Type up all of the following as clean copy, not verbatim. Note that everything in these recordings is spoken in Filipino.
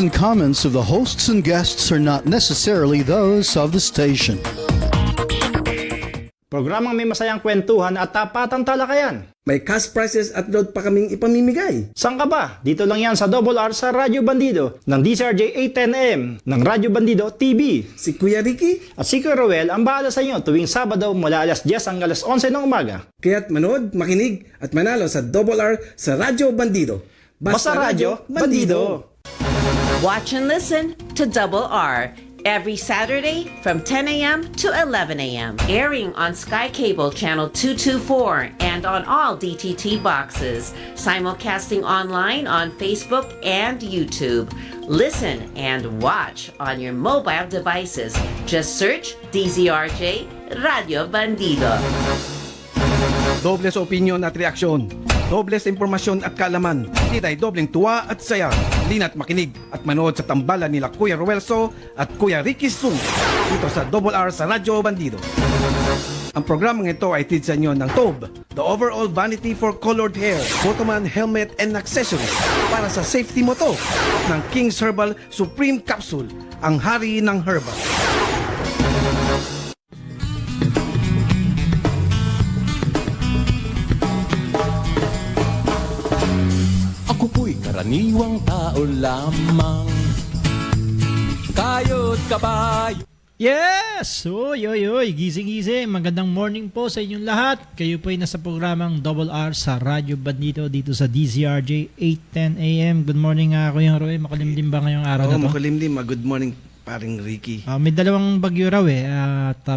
and comments of the hosts and guests are not necessarily those of the station. Programang may masayang kwentuhan at tapatang talakayan. May cash prizes at load pa kaming ipamimigay. Saan ka ba? Dito lang yan sa Double R sa Radyo Bandido ng DCRJ 810am ng Radyo Bandido TV. Si Kuya Ricky, At si Kuya Roel ang bahala sa inyo tuwing Sabado mula alas 10 hanggang alas 11 ng umaga. kaya't manood, makinig at manalo sa Double R sa Radyo Bandido. Basta Radyo Bandido. Watch and listen to Double R every Saturday from 10 a.m. to 11 a.m. Airing on Sky Cable Channel 224 and on all DTT boxes. Simulcasting online on Facebook and YouTube. Listen and watch on your mobile devices. Just search DZRJ Radio Bandido. Doble sa opinion at reaksyon. Doble sa impormasyon at kaalaman. Titay dobleng tuwa at saya. Lina't makinig at manood sa tambalan nila Kuya Ruelso at Kuya Ricky Sung dito sa Double R sa Radyo Bandido. Ang programang ito ay tid sa inyo ng TOB, the overall vanity for colored hair, Motoman helmet and accessories para sa safety mo to ng King's Herbal Supreme Capsule, ang hari ng herbal. Ako po'y karaniwang tao lamang. Kayo't kabayo. Yes! Oy, oy, oy. Gising-gising. Magandang morning po sa inyong lahat. Kayo po ay nasa programang Double R sa Radyo Bandido dito sa DZRJ 810 AM. Good morning, Kuya Roy. Makulimlim ba ngayong araw na to? Makulimlim. Good morning, paring Ricky. May dalawang bagyo raw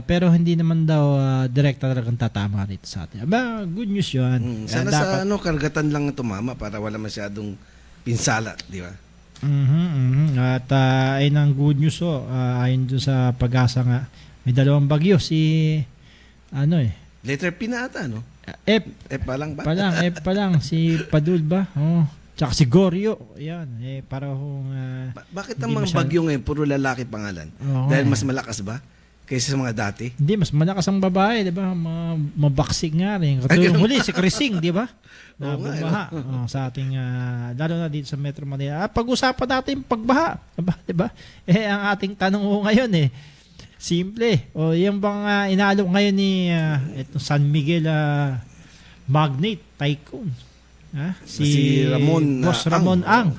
pero hindi naman daw direkta talagang tatama dito sa atin. Aba, good news yun. Sana sa karagatan lang tumama para wala masyadong pinsala, di ba? At ayun ang good news ayon dun sa Pag-asa nga. May dalawang bagyo Letter P na ata, no? F pa lang ba? F pa lang si Padul ba? Tsaka si Goryo. Yan, para Bakit ang mga bagyo ngayon puro lalaki pangalan? Dahil mas malakas ba kaysa sa mga dati? Hindi, mas malakas ang babae, 'di ba? Mabaksik nga rin. Katulong huli si Crising, 'di ba? Bumaha sa ating lalo na dito sa Metro Manila. Pag-usapan natin pagbaha, 'di ba? Ang ating tanong ngayon simple. Yung bang inaalok ngayon ni itong San Miguel Magnate Tycoon. Si Ramon Boss Ramon Ang.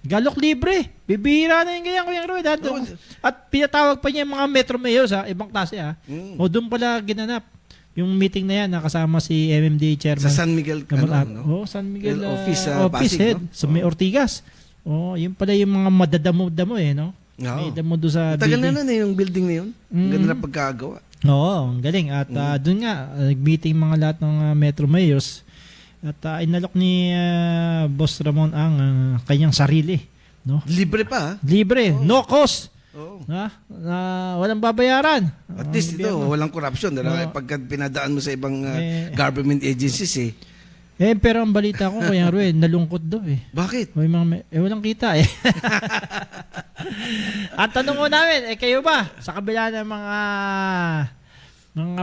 Galok libre. Bibihira na yung ganyan, Kuya Roy. At pinatawag pa niya yung mga Metro Mayors, ibang klase. Doon pala ginanap yung meeting na yan, nakasama si MMDA Chairman. Sa San Miguel, San Miguel office Pasig, head, no? Sa may Ortigas. Yun pala yung mga madadamo-damo, no? No. May damo doon sa tagal building. na yung building na yun. Ganda na pagkagawa. Oo, ang galing. At doon nga, nag-meeting mga lahat ng Metro Mayors. At inalok ni Boss Ramon ang kanyang sarili, no? Libre pa, Libre, no cost. Oo. Walang babayaran. At least ito, walang corruption. Pagka pinadaan mo sa ibang government agencies pero ang balita ko, Kuya Ruel, nalungkot daw Bakit? Walang kita At tanong mo namin, kayo ba, sa kabila ng mga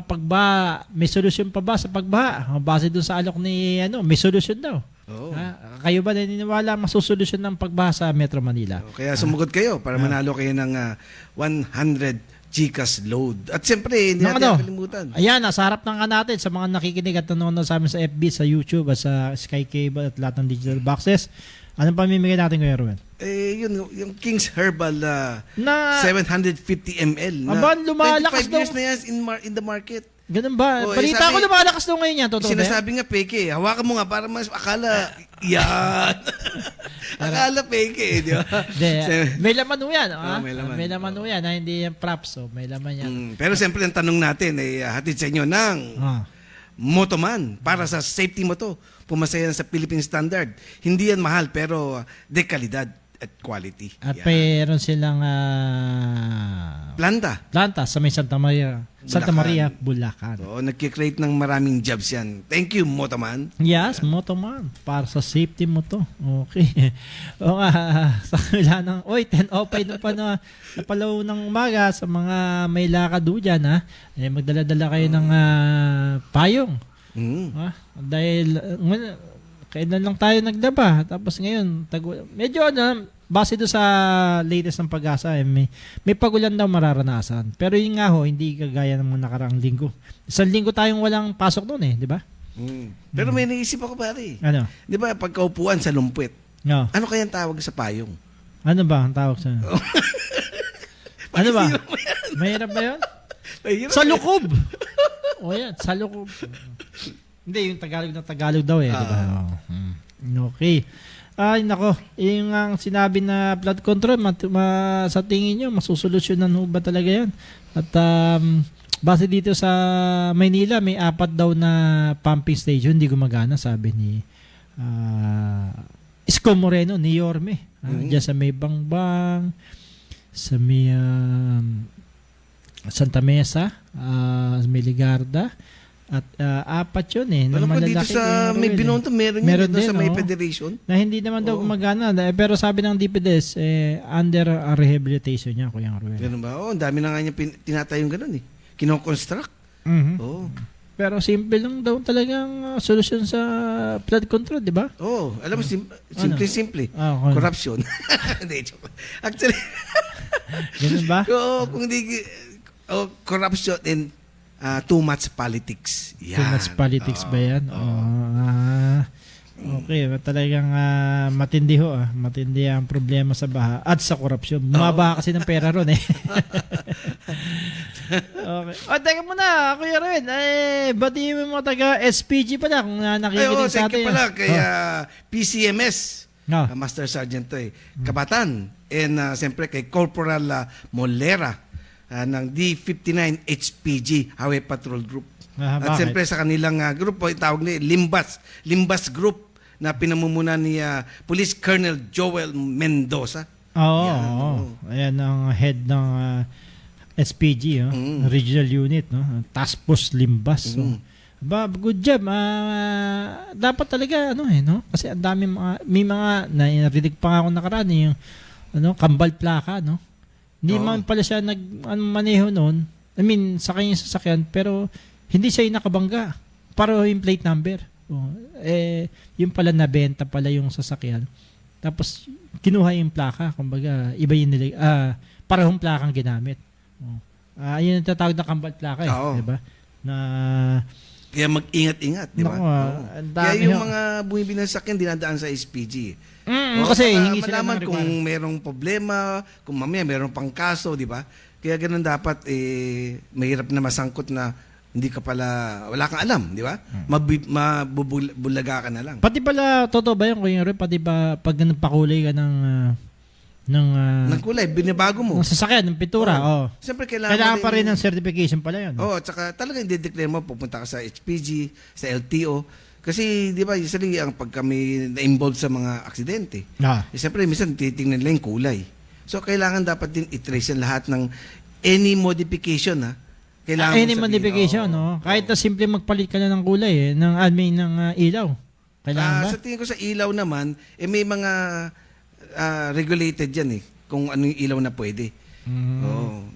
pagbaha, may solusyon pa ba sa pagbaha? Base doon sa alok ni may solusyon daw. Kayo ba naniniwala masusolusyon ng pagbaha sa Metro Manila? Kaya sumugot kayo para manalo kayo ng 100 GCash load. At siyempre, hindi natin kalimutan. Ayan, nasa harap ng natin sa mga nakikinig at nanonood sa amin sa FB, sa YouTube, at sa Sky Cable at lahat ng digital boxes. Anong pamimigay natin, Kuya Ruel? Yung King's Herbal 750 ml. Aba, lumalakas 25 years na yan in the market. Ganun ba? Balita ko lumalakas daw ngayon yan. Totoo ba? Sinasabi nga peke. Hawakan mo nga para mas akala yan. Akala peke, di ba? May laman ho yan. May laman. Yan. Hindi yan props. May laman yan. Pero siyempre ang tanong natin ay hatid sa inyo ng Motoman para sa safety mo to. Pumasaya sa Philippine Standard. Hindi yan mahal pero de kalidad at quality. At mayroon silang planta sa may Santa Maria, Bulacan. Nagkikreate ng maraming jobs yan. Thank you, Motoman. Yes, Motoman. Para sa safety mo to. Okay. Sa kabila ng 10:05 na pa napalaw ng umaga sa mga may lakad dyan, magdala-dala kayo ng payong. Dahil kailan lang tayo naglaba. Tapos ngayon, medyo base do sa latest ng Pag-asa, may pagulan daw mararanasan. Pero yun nga ho, hindi kagaya ng mga nakaraang linggo. Isang linggo tayong walang pasok doon di ba? Pero may naisip ako pare. Ano? Di ba pagkaupuan sa lumpwet, No. ano kaya ang tawag sa payong? Ano ba ang tawag sa? Ano ba? Mahirap ba yun? Mahirap Sa eh. lukob! O yan, sa lukob. Hindi, yung Tagalog na Tagalog daw di ba? Okay. Ay, nako. Yung ang sinabi na flood control, sa tingin nyo, masusolusyonan ho ba talaga yan? At base dito sa Maynila, may 4 daw na pumping station, hindi gumagana, sabi ni Isko Moreno, ni Yorme. Diyan sa may Bangbang, sa may Santa Mesa, may Ligarda, at 4 yun na Alam ko dito malalaki sa may Binondo, meron din sa may Federation. na hindi naman daw gumagana. Pero sabi ng DPDS, under rehabilitation niya, Kuya Ruel. Ganun ba? Ang dami na nga niya tinatayong ganun eh. Kino-construct. Mhm. Oo. Pero simple lang daw talagang solusyon sa flood control, di ba? Oh, alam mo, simple. Okay. Corruption. Hindi, joke. Actually, Ganun ba? kung hindi, corruption and too much politics. Yan. Too much politics ba yan? Okay, talagang matindi ho. Matindi ang problema sa baha at sa korupsyon. Bumabaha kasi ng pera ron Okay. Teka muna, Kuya Ren. Batiin mo mga taga SPG pala kung nakikinig sa thank you atin. pala kay PCMS. Ah. Master Sergeant to Kabatan. And siyempre kay Corporal Molera ng D59 HPG Highway Patrol Group. At Bakit? siyempre sa kanilang grupo, itawag ni Limbas Group na pinamumunan ni Police Colonel Joel Mendoza. Oo. Ayan ang head ng SPG, Regional Unit, no? Task Force Limbas. So, good job. Dapat talaga, no? Kasi ang dami may mga, narinig pa nga ako nakaraan, yung kambal plaka, no? Hindi man pala siya maneho noon. I mean, sa kanyang sasakyan, pero hindi siya yung nakabangga. Para yung plate number. Yung pala nabenta pala yung sasakyan. Tapos, kinuha yung plaka. Kumbaga, iba yung parehong plakang ginamit. Yun ang tatawag na kambal plaka diba? Na kaya mag-ingat-ingat, di ba? Kaya yung mga bumibili ng sakyan, dinadaan sa SPG. Kasi para hingi sila malaman ng kung requirement. merong problema, kung mamaya merong pang kaso, di ba? Kaya ganun dapat, mahirap na masangkot na hindi ka pala, wala kang alam, di ba? Mabubulaga ka na lang. Pati pala, totoo ba yun, Kuya Ren? Pati ba, pag pakulay ka ng Kulay, binibago mo. ng sasakyan, ng pintura, Siyempre, kailangan Kailangan pa rin ng certification pala yun. at saka talagang i-declare mo, pupunta ka sa HPG, sa LTO. Kasi, di ba, usually, pag kami na-involved sa mga aksidente, siyempre, minsan, titingnan nila yung kulay. So, kailangan dapat din i-trace yan lahat ng any modification, Kailangan Any mong sabihin, modification, Kahit na simple magpalit ka na ng kulay, ng ilaw. Kailangan ba? Sa tingin ko sa ilaw naman, may mga regulated yan kung ano yung ilaw na pwede.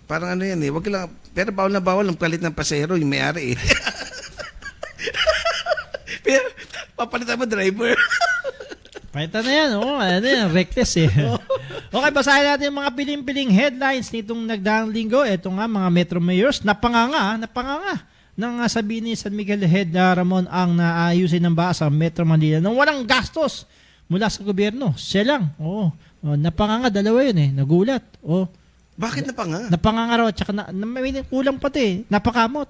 Parang ano yan wag lang, pero bawal na bawal ang palit ng pasero yung may-ari pero papalitan mo driver. Palitan na yan, reckless Okay, basahin natin yung mga piling-piling headlines nitong nagdaang linggo. Ito nga, mga Metro Mayors, napanganga nang sabihin ni San Miguel Head Ramon ang naayusin ng baha sa Metro Manila nang walang gastos mula sa gobyerno. Siya lang. Napanganga, dalawa yun nagulat. Bakit napanga? Napanganga raw, tsaka may kulang pati. Napakamot.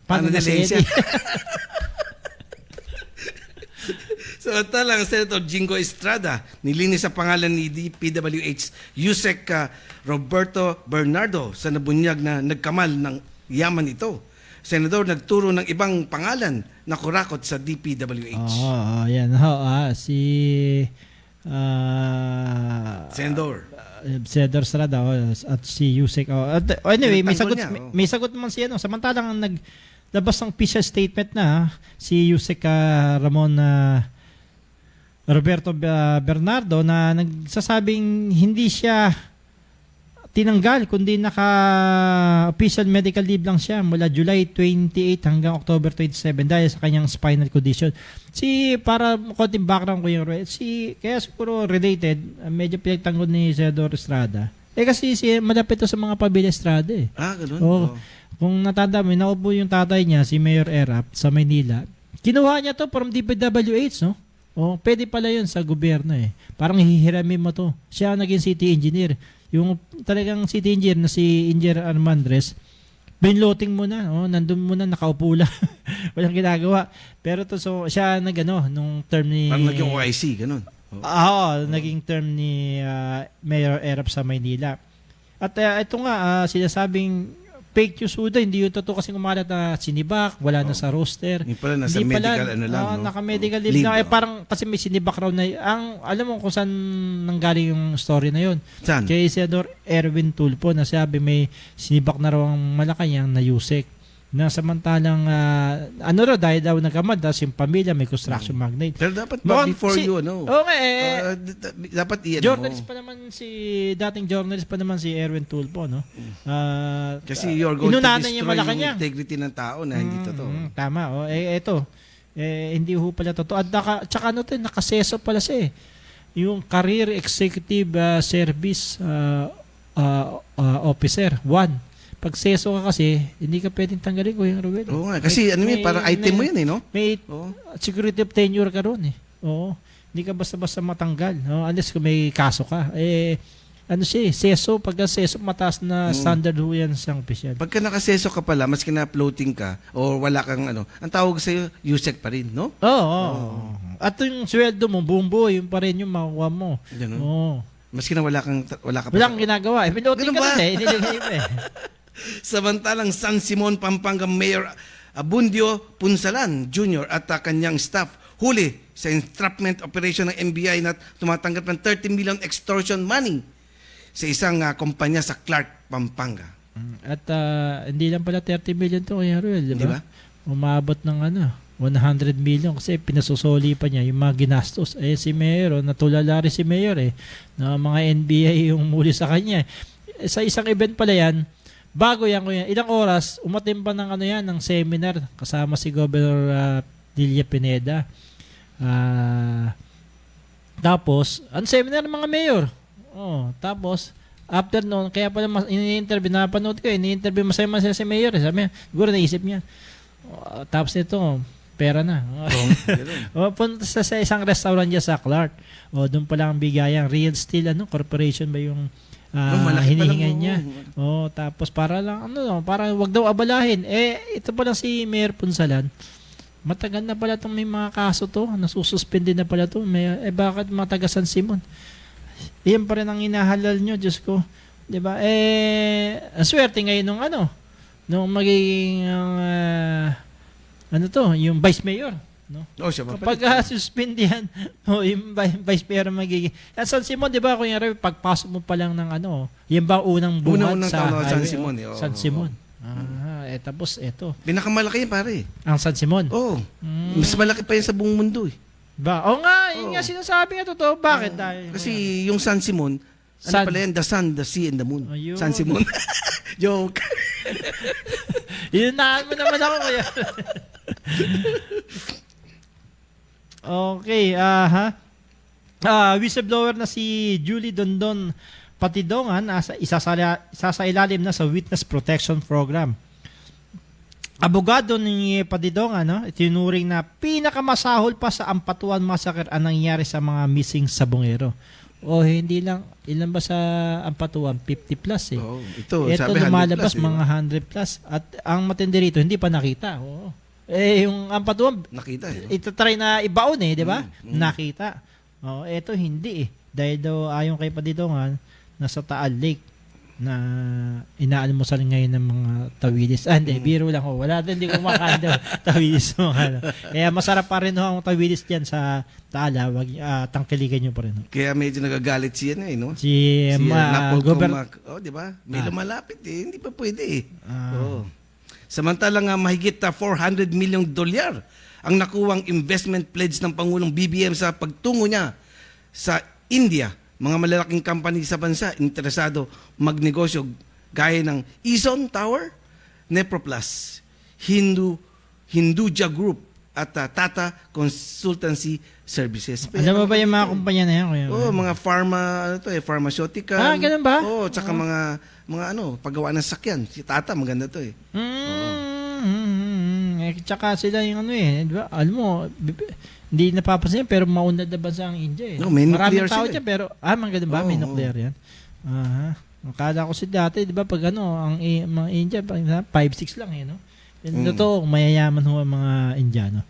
Paano na si delensya? Eddie? So, talang Senator Jingo Estrada, nilinis sa pangalan ni DPWH Yusek Roberto Bernardo sa nabunyag na nagkamal ng yaman ito. Senador nagturo ng ibang pangalan na kurakot sa DPWH. Yan. Si Senador Estrada at si Yusek. Anyway, may sagot naman si samantalang ang naglabas ng official statement na si Yusek Ramon Roberto Bernardo na nagsasabing hindi siya tinanggal, kundi naka-official medical leave lang siya mula July 28 hanggang October 27 dahil sa kanyang spinal condition. Para konting background ko yung kaya siguro related, medyo pinagtanggol ni Senador Estrada. Kasi malapit to sa mga pamilya Estrada eh. Ganun? Oo. Kung natanda mo, naupo yung tatay niya, si Mayor Erap, sa Maynila. Kinuha niya to from DPWH, no? Pwede pala yun sa gobyerno eh. Parang hihiramin mo to. Siya naging city engineer. Yung talagang city engineer na si Engineer Armandres, binloting mo na, nandun mo na, nakaupo lang. Walang ginagawa. Pero siya nung term ni... Parang naging OIC, ganun. Naging term ni Mayor Erap sa Maynila. At ito nga, sinasabing fake news uda, hindi yung totoo kasing umalat na sinibak, wala na sa roster. Hindi pala nasa medical no? Naka-medical leave na. Parang kasi may sinibak raw na, alam mo kung saan nanggaling yung story na yun. Saan? Kay Senador Erwin Tulfo na sabi may sinibak na raw ang Malacanang na Yusek. Na samantalang, dahil daw nagkamad, yung pamilya may construction magnate. Pero dapat before dapat journalist pa naman dating journalist pa naman si Erwin Tulfo, no? Kasi you're going to inunanan destroy yung Malacanang. integrity ng tao na hindi totoo. Tama, ito. Hindi ho pala totoo. At tsaka nakaseso pala siya eh. Yung Career Executive Service Officer 1. Pag seso ka kasi, hindi ka pwedeng tanggalin ko yung Ruel. Oo nga, kasi parang item mo yan no? May security of tenure ka ron eh. Oo. Hindi ka basta-basta matanggal. No? Unless kung may kaso ka. Seso, pagka seso, mataas na standard ho yan sa opisyal. Pagka nakaseso ka pala, maski na floating ka, o wala kang ang tawag sa'yo, USEC pa rin, no? Oo. At yung sweldo mo, bumbo, yun pa rin yung makuha mo. Ganun? Oo. Maski na wala ka pa. Walang ginagawa. Piloting ka Ganun ba? rin eh. Inilagay mo eh. Samantalang San Simon, Pampanga Mayor Abundio Punsalan Jr. at kanyang staff huli sa entrapment operation ng NBI na tumatanggap ng 30 million extortion money sa isang kumpanya sa Clark, Pampanga. At hindi lang pala 30 million to kaya Ruel, di ba? Di ba? Umabot ng 100 million kasi pinasusoli pa niya yung mga ginastos. Si Mayor, natulala rin si Mayor na mga NBI yung muli sa kanya. Sa isang event pala yan, bago yan, ilang oras, umatim pa ng ng seminar kasama si Governor Dilia Pineda. Tapos, ang seminar ng mga mayor. Tapos, after noon, kaya pala ini-interview, napanood ko, ini-interview masaya si mayor. Sabi niya, siguro naisip niya. Tapos ito, pera na. Punta sa isang restaurant niya sa Clark. Doon pala ang bigayang Real Steel Corporation ba yung hinihingan niya. Tapos para lang para wag daw abalahin. Ito pa lang si Mayor Punsalan. Matagal na pala itong may mga kaso to, nasususpende na pala to. Bakit mga taga San Simon? Iyan pa rin ang inahalal nyo, Diyos ko. 'Di ba? Ang swerte ngayon nung magiging yung vice mayor. No? Siya ba? Kapag suspendihan, yung vice mayor magiging. At San Simon, di ba, kuya Ray, pagpasok mo pa lang ng yung ba unang buhat sa San Simon. San Simon. Tapos ito. Pinakamalaki yan, pare. Ang San Simon? Mas malaki pa yan sa buong mundo Yun nga sinasabi nga totoo. Bakit? Kasi yung San Simon, pala yan? The sun, the sea, and the moon. San Simon. Joke. Inunahan mo naman ako, kuya. Okay, whistleblower na si Julie Dondon Patidongan isa sa ilalim na sa Witness Protection Program. Abogado ni Patidongan, itinuring na pinakamasahol pa sa Ampatuan Massacre ang nangyari sa mga missing sabongero. Hindi lang, ilan ba sa Ampatuan? 50 plus eh. Ito sabi lumalabas 100 plus, mga 100 plus. At ang matindi rito, hindi pa nakita. Yung Ampatuan, nakita itatry na ibaon di ba? Nakita. Ito hindi Dahil daw ayon kay Patidongan, nasa Taal Lake na inaalmusal ngayon ng mga tawilis. Hindi, biro lang ho. Wala din, hindi kumakain daw tawilis. Kaya masarap pa rin ang tawilis dyan sa Taal. Tangkiligan nyo pa rin. Kaya medyo nagagalit siya no? Si di ba? May lumalapit hindi pa pwede Samantalang mahigit $400 million ang nakuwang investment pledge ng Pangulong BBM sa pagtungo niya sa India mga malalaking company sa bansa interesado magnegosyo gaya ng Ezon Tower, Neproplus, Hinduja Group at Tata Consultancy Services. Alam mo ba yung mga kumpanya na yan? Kuya? Oo, mga pharmaceutical. Ah, ganun ba? Oo, tsaka mga paggawa ng sakyan. Si Tata, maganda to eh. Tsaka sila yung di ba? Alam mo, hindi napapansin pero maunlad na bansa ang India eh. No, may nuclear Maraming tao sila dyan pero, mga ganun ba? May Oo, nuclear yan? Aha. Akala ko si dati, di ba, pag ang mga India, 5-6 lang eh, no? Totoo, mayayaman ho ang mga Indiano.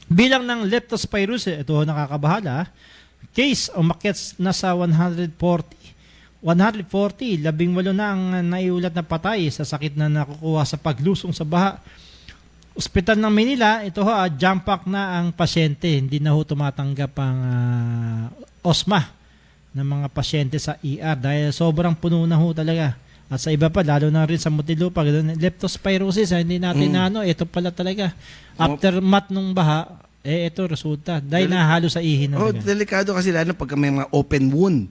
Bilang ng leptospirosis, ito ho nakakabahala, case umakyat na sa 140, 18 na ang naiulat na patay sa sakit na nakukuha sa paglusong sa baha. Ospital ng Manila, ito ho, jump pack na ang pasyente. Hindi na ho tumatanggap ang osma ng mga pasyente sa ER dahil sobrang puno na ho talaga. At sa iba pa, lalo na rin sa Muntinlupa, leptospirosis, hindi natin ito pala talaga. Aftermath nung baha, ito resulta. Dahil nahalo sa ihi na daga. Delikado kasi lalo pagka may mga open wound.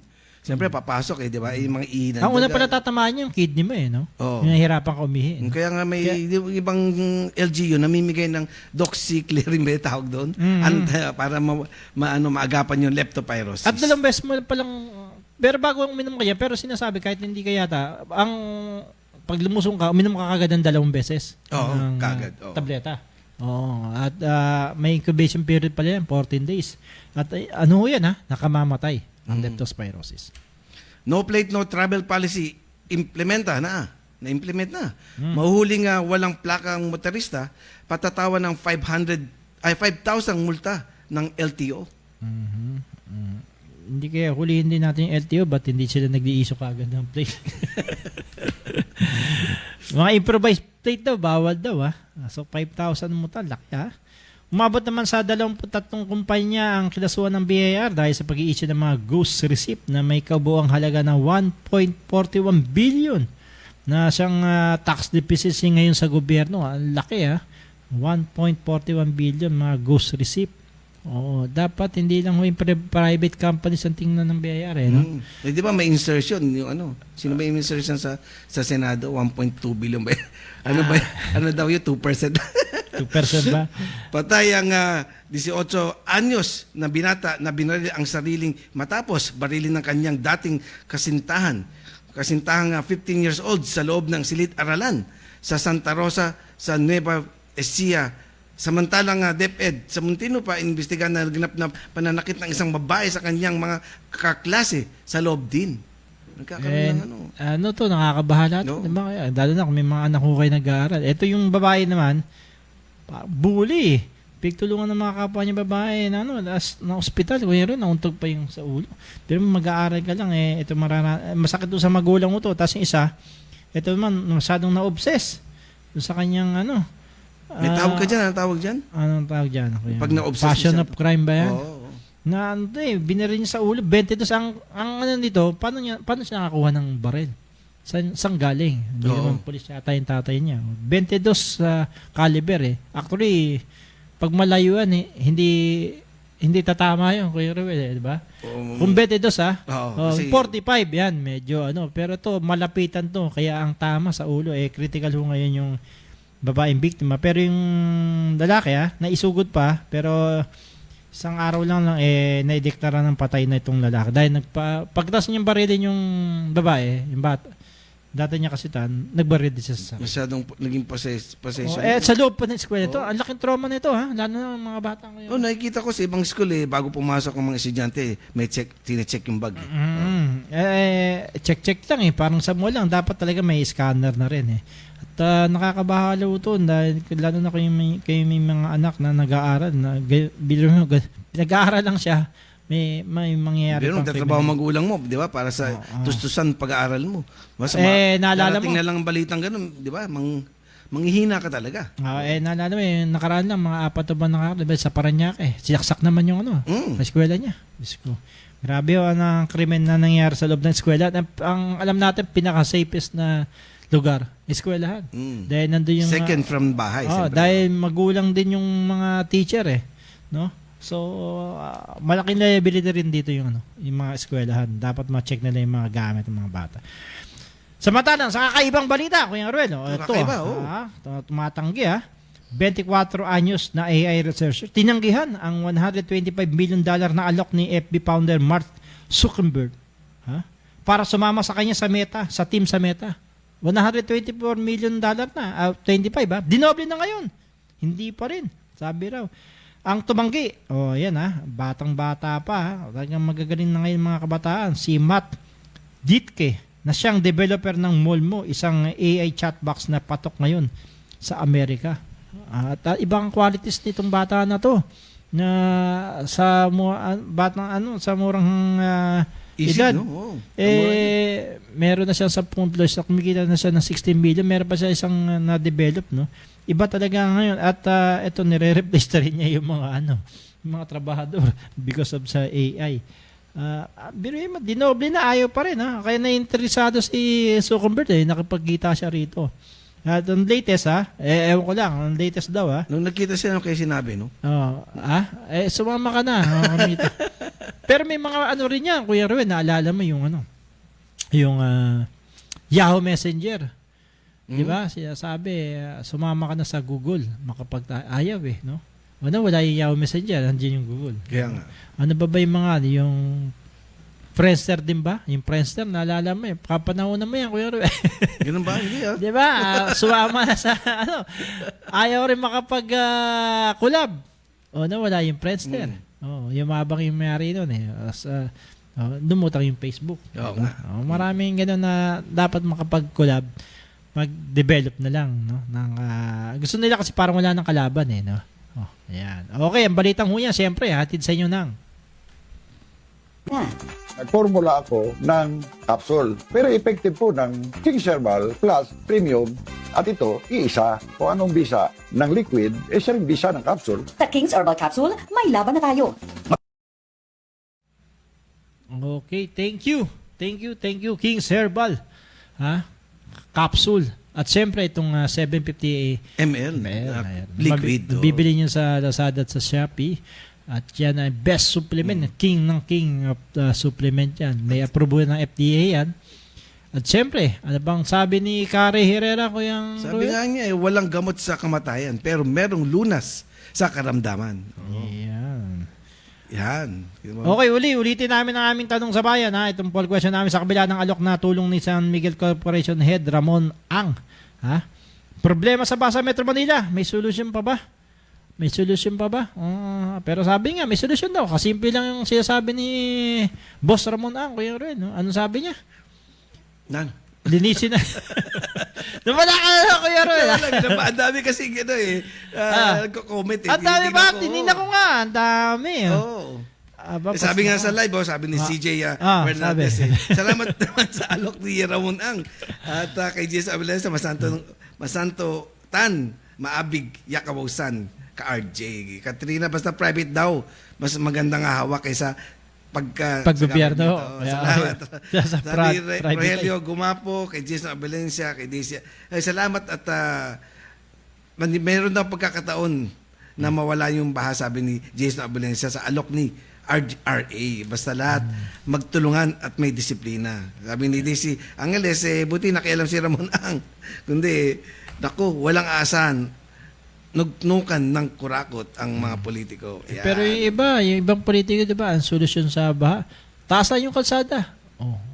Siyempre, papasok di ba? Yung mga ihi ng Ang una daga. pala tatamaan niya yung kidney mo no? Oo. Yung nahihirapan ka umihi. Kaya nga may ibang LGU namimigay ng doxychloroquine ba yung tawag doon? Para maagapan yung leptospirosis. At 2 beses mo palang, pero bago ang uminom kaya, pero sinasabi kahit hindi ka yata, pag lumusong ka, uminom ka kagad ng 2 beses. Oo, ng, kagad. Oo. Tableta. Oo. At may incubation period pala yan, 14 days. At yan nakamamatay ang leptospirosis. No plate, no travel policy, na-implement na. Mahuhuling walang plaka ang motorista, patatawan ng 5,000 multa ng LTO. Hindi kaya hulihin din natin yung LTO, ba't hindi sila nag-iiso kagad ng plate? Mga improvised plate daw, bawal daw So 5,000 multa, laki Umabot naman sa 23 kumpanya ang kinasuhan ng BIR dahil sa pag-i-issue ng mga ghost receipt na may kabuang halaga ng 1.41 billion na siyang tax deficiency ngayon sa gobyerno. Ang laki 1.41 billion mga ghost receipt. Oo, dapat hindi lang yung private companies ang tingnan ng BIR no? Di ba may insertion yung sino ba yung insertion sa Senado 1.2 billion ba? Ano daw yung 2%? 2% ba? Patay ang 18 anyos na binata na binaril ang sariling matapos barilin ng kanyang dating kasintahang 15 years old sa loob ng silid-aralan sa Santa Rosa sa Nueva Ecija. Samantalang DepEd sa Muntinlupa inimbestigahan na naganap na pananakit ng isang babae sa kanyang mga kaklase sa loob din. Nagkakaroon ng nakakabahala No. diba? Lalo na kung may mga anak ko kayo nag-aaral. Ito yung babae naman, bully. Pigtulungan ng mga kapwa niya babae na ospital, kuya rin, nauntog pa yung sa ulo. Pero mag-aaral ka lang, ito masakit to sa magulang mo to. Tapos yung isa, ito naman, masyadong na-obsess. Sa kanyang may tawag ka dyan, anong tawag dyan? Anong tawag dyan? Pag na-obsess Passion siya. of crime ba yan? Oo. Na binaril niya sa ulo, 22 ang dito, paano siya nakakuha ng baril? Saan galing? Hindi naman pulis yata yung tatay niya. 22 caliber Actually, pag malayuan hindi tatama yun, Kuya Ruel, di ba? Kung 22 kasi 45 yan, medyo pero to malapitan to, kaya ang tama sa ulo critical ho ngayon yung babaeng biktima. Pero yung lalaki naisugod pa, pero isang araw lang naideklara ng patay na itong lalaki dahil pagtas niyang barilin yung babae, yung bata, dati niya kasi nagbaril din siya sa sakit. Masyadong naging possession. Sa loob pa ng eskwela ito, ang laking trauma nito lalo na ng mga bata ngayon. Nakikita ko sa ibang school bago pumasok ang mga estudyante, may tine-check yung bag. Check lang parang sa mall lang, dapat talaga may scanner na rin At nakakabahala ito dahil lalo na kayo may mga anak na nag-aaral nag-aaral lang siya, may mangyayari Pero nagtatrabaho magulang mo, di ba? Para sa tustusan pag-aaral mo. Mas naalala darating mo na lang ang balitang ganun, di ba? Manghihina ka talaga. Naalala mo nakaraan lang, mga 4 ba nakaraang sa Paranaque, sinaksak naman yung sa eskwela niya. Grabe ang krimen na nangyari sa loob ng eskwela. Ang alam natin, pinaka-safest na lugar, eskwelahan. Dahil nandun yung Second from bahay. siyempre. dahil magulang din yung mga teacher no? So, malaking liability rin dito yung mga eskwelahan. Dapat ma-check nila yung mga gamit ng mga bata. Samantalang, sa kakaibang balita, Kuya Ruel, ito, Kakaiba, tumatanggi 24 anyos na AI researcher, tinanggihan ang $125 million na alok ni FB founder Mark Zuckerberg para sumama sa kanya sa Meta, sa team sa Meta. $124 million na, 25 dinoble na ngayon. Hindi pa rin, sabi raw. Ang tumanggi, yan batang-bata pa, talagang magagaling na ngayon mga kabataan, si Matt Ditke, na siyang developer ng Molmo, isang AI chatbox na patok ngayon sa Amerika. At ibang qualities nitong bata na to na sa sa murang edad. No? Meron na siya 10 plus, kumikita na siya ng 16 million, meron pa siya isang na-develop, no? Iba talaga ngayon at ito nire-replace na rin niya yung mga trabahador because of sa AI. Biruin mo, dinoble na, ayaw pa rin kaya na-interesado si Zuckerberg nakipagkita siya rito. At ang latest ewan ko lang, ang latest daw Nung nakita siya, kayo sinabi, no? Sumama ka na. Pero may mga rin yan, Kuya Ruel, naalala mo yung yung Yahoo Messenger. Di ba? Siya sabi, sumama ka na sa Google. Ayaw no? Wala yung Yahoo Messenger, nandiyan yung Google. Kaya nga. Ano ba yung mga, yung Friendster din ba? Yung Friendster, naalala mo kapanahonan mo yan, Kuya Ruel. Ganun ba? Hindi Di ba? Sumama na sa, ayaw rin makapag-collab. Wala yung Friendster. Yumabang yung mayari nun dumutang yung Facebook. Oo nga. Maraming gano'n na dapat makapag-collab, mag-develop na lang, no? Gusto nila kasi parang wala nang kalaban, no? Ayan. Okay, ang balitang huya, siyempre, hatid sa inyo ng Nagformula ako ng capsule. Pero effective po ng King Herbal Plus Premium. At ito, iisa. Kung anong bisa ng liquid, siya rin bisa ng capsule. Sa King's Herbal Capsule, may laban na tayo. Okay, thank you. Thank you, King's Herbal. Capsule. At siyempre, itong 750 ml. Liquid. Bibili nyo sa Lazada at sa Shopee. At yan ay best supplement. King of supplement yan. May approval ng FDA yan. At siyempre, ano bang sabi ni Kare Herrera, Kuyang Sabi nga niya, walang gamot sa kamatayan, pero merong lunas sa karamdaman. Yan. Okay, ulitin namin ang aming tanong sa bayan. Itong poll question namin sa kabila ng alok na tulong ni San Miguel Corporation Head Ramon Ang. Problema sa Basa Metro Manila, may solusyon pa ba? Pero sabi nga, may solusyon daw. Kasimple lang yung sinasabi ni Boss Ramon Ang, Kuya Ruel. Ano sabi niya? Linisin na. Nawala ka na, Kuya Ruel. Ang dami kasi nagko-comment. Ang dami ba? Tinina ko nga. Ang dami. Sabi nga sa live, sabi ni CJ Fernandez. Salamat naman sa alok ni Ramon Ang. At kay Jesus Abelensa, Masanto Tan, Maabig, Yakawausan, ka-RJ. Katrina, basta private daw. Mas maganda nga hawak kaysa paggobyerno. Salamat. Sa Sabi Rogelio Gumapo, kay Jason Abelencia, kay Daisy. Salamat at mayroon daw pagkakataon na mawala yung baha, sabi ni Jason Abelencia, sa alok ni RA. Basta lahat magtulungan at may disiplina. Sabi ni Daisy Angeles, buti nakialam si Ramon Ang. Kundi, walang asan. Nugnukan ng kurakot ang mga politiko. Ayan. Pero yung ibang politiko, di ba, ang solusyon sa baha, taasan yung kalsada.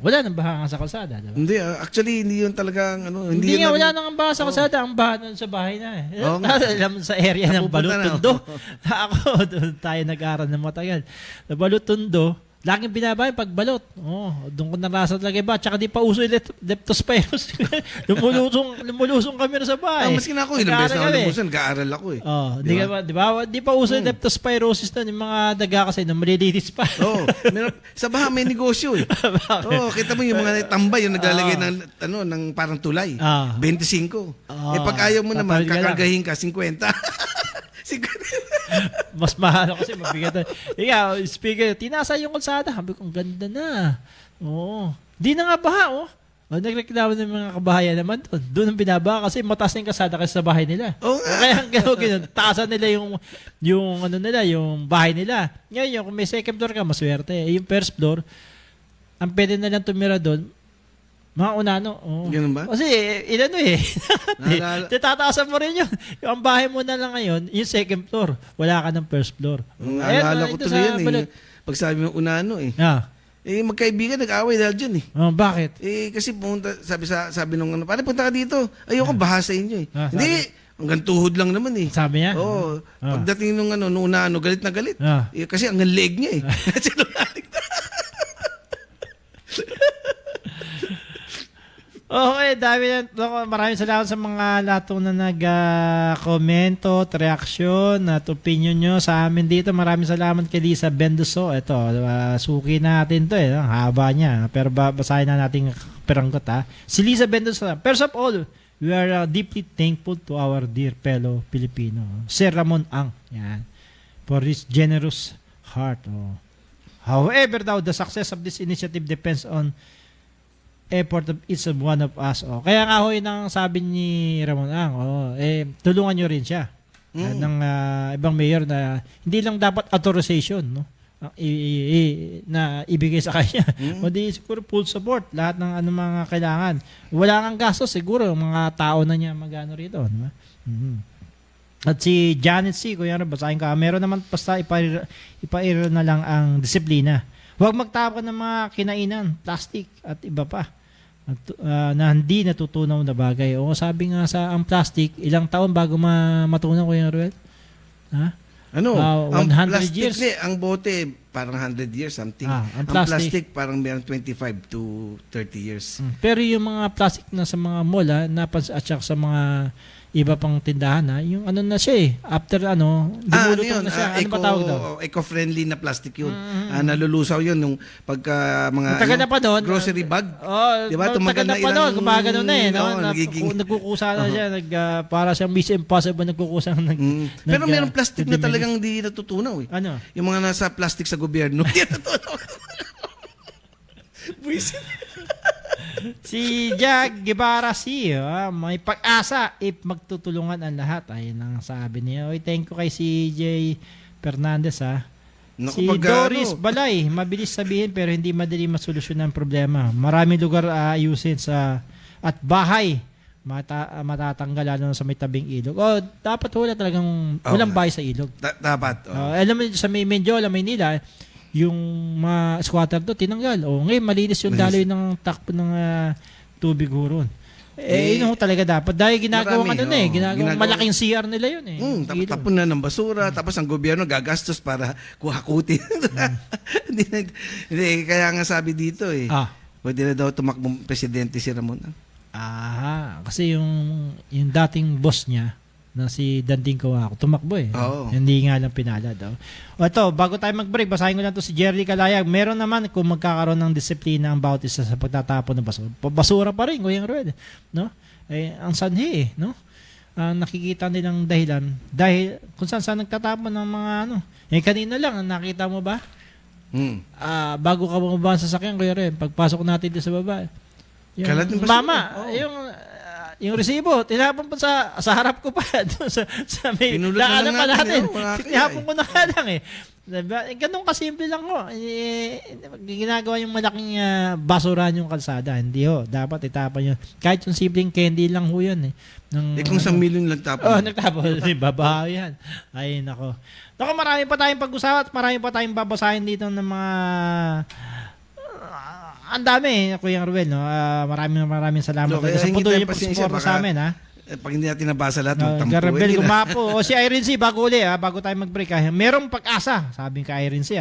Wala nang baha nga sa kalsada, di ba? Hindi, actually, hindi yun talagang, Hindi nga, wala nang baha sa kalsada. Ang baha nun sa bahay na. Alam sa area ng Balutondo. Ako, doon tayo nag-aral ng matagal. Sa Balutondo, laging binabayan pag balot. Doon ko narasa talaga iba. Tsaka di pa uso yung leptospirosis. Lumulusong kami na sa bahay. Maski na ako, ilang beses na ako lumusan, nag-aaral ako Di ba uso yung leptospirosis na, yung mga daga kasi na malilitis pa. Sa baha may negosyo kita mo yung mga tambay, yung naglalagay ng parang tulay. 25. Pag ayaw mo naman, kakargahin ka 50. Mas mahal kasi mabigat. Ikaw, speaker, tinasa yung kalsada. Sabi ko, ang ganda na. Di na nga baha, Nagreklamo ng mga kabahayan naman doon. Doon ang binaba kasi mataas na yung kasada kasi sa bahay nila. Oo nga. Kaya ang gano'n, taasan nila yung ano nila, yung bahay nila. Ngayon, kung may second floor ka, maswerte. Yung first floor, ang pwede na lang tumira doon, mga unano. Oh. Ganun ba? Kasi, tataasan mo rin yun. Yung bahay mo na lang ngayon, yung second floor, wala ka ng first floor. Naalala ko tuloy yan eh. Pag sabi mo unano eh. Magkaibigan, nag-away dahil dyan eh. Bakit? Kasi pumunta, sabi nung ano, pare punta ka dito. Ayoko baha sa inyo eh. Hindi, hanggang tuhod lang naman eh. Sabi niya? Oo. Pagdating nung unano, galit na galit. Kasi hanggang leg niya eh. Sinungaling na. Okay, maraming salamat sa mga lahat na nag-komento, reaksyon at opinion nyo sa amin dito. Maraming salamat kay Lisa Bendoso. Ito, suki natin to eh. Ang haba niya. Pero basahin na natin peranggot ha. Si Lisa Bendoso. First of all, we are deeply thankful to our dear fellow Filipino, Sir Ramon Ang. Yan. For his generous heart. However daw, the success of this initiative depends on effort of each of one of us. Kaya nga hoy nang sabi ni Ramon Ang, tulungan nyo rin siya ng ibang mayor na hindi lang dapat authorization na ibigay sa kanya. Kundi siguro full support lahat ng mga kailangan. Wala kang gastos siguro mga tao na niya magano rito, di ba? At si Janet C, kuya basahin ka. Meron naman basta ipair na lang ang disiplina. Huwag magtapon ng mga kinainan, plastic at iba pa. At, na hindi natutunaw na bagay. Sabi nga ang plastic, ilang taon bago matunaw ko yung Ruel? Ha? Ang 100 plastic years? ang bote parang 100 years something. Ang ang plastic parang meron 25 to 30 years. Pero yung mga plastic na sa mga mall, at saka sa mga iba pang tindahan, yung na siya eh. After lumulutong na siya. Ano ba tawag daw? Eco-friendly na plastic yun. Nalulusaw yun nung pagka mga Tagal na pa doon. grocery bag. Diba? Tagal na pa doon. Gumagano na eh. Nagkukusa na siya. Para siyang Mission Impossible nagkukusa. Pero mayroong plastic na talagang hindi natutunaw eh. Ano? Yung mga nasa plastic sa gobyerno. Hindi natutunaw. Si Jack Guevara may pag-asa if magtutulungan ang lahat. Ayun ang sabi niya. Thank you kay CJ Fernandez Naku, si Doris Balay, mabilis sabihin pero hindi madali masolusyon ang problema. Maraming lugar ayusin at bahay matatanggal lalo sa may tabing ilog. Dapat wala talagang walang bahay sa ilog. Dapat. Alam mo sa may Mendiola, Maynila, yung mga squatter doon tinanggal. Ngayon malinis yung daloy ng takbo ng tubig huron. Yun talaga dapat. Dahil ginagawang ginagawang malaking CR nila yun eh. Tapon na ng basura, tapos ang gobyerno gagastos para kuhakutin. Hindi, kaya nga sabi dito eh. Pwede na daw tumakbong presidente si Ramon. Kasi yung dating boss niya, na si Danding Kawako, tumakbo eh. Hindi nga lang pinalad. Ito, bago tayo mag-break, basahin ko lang to si Jerry Kalayag. Meron naman kung magkakaroon ng disiplina ang bawat isa sa pagtatapon ng basura. Basura pa rin, Kuya Ruel. No? Ang sanhi eh. No? Nakikita nilang dahilan. Dahil kung saan nagtatapon ng mga kanina lang, nakita mo ba? Bago ka bumaba sa sasakyan, Kuya Ruel, pagpasok natin sa baba. Kalat ng basura. Mama, yung resibo, tinapon pa sa harap ko pa. sa may daanan pa natin. Tinapon ko na ka lang eh. Diba? Ganun kasimple lang ho. Ginagawa yung malaking basurahan yung kalsada. Hindi ho. Dapat itapon yun. Kahit yung simpleng candy lang ho yun eh. Kung 1 million nagtapon. Nagtapon. Babaho yan. Ay, nako. Marami pa tayong pag-usapan at marami pa tayong babasahin dito ng mga ang dami, Kuya Ruel, no? Maraming salamat. Kasi patuloy yung pag-support sa amin, Pag hindi natin nabasa lahat, magtampo. Garabel, gumapo. Si Irene C, bago tayo mag-break, merong pag-asa, sabi ka Irene C,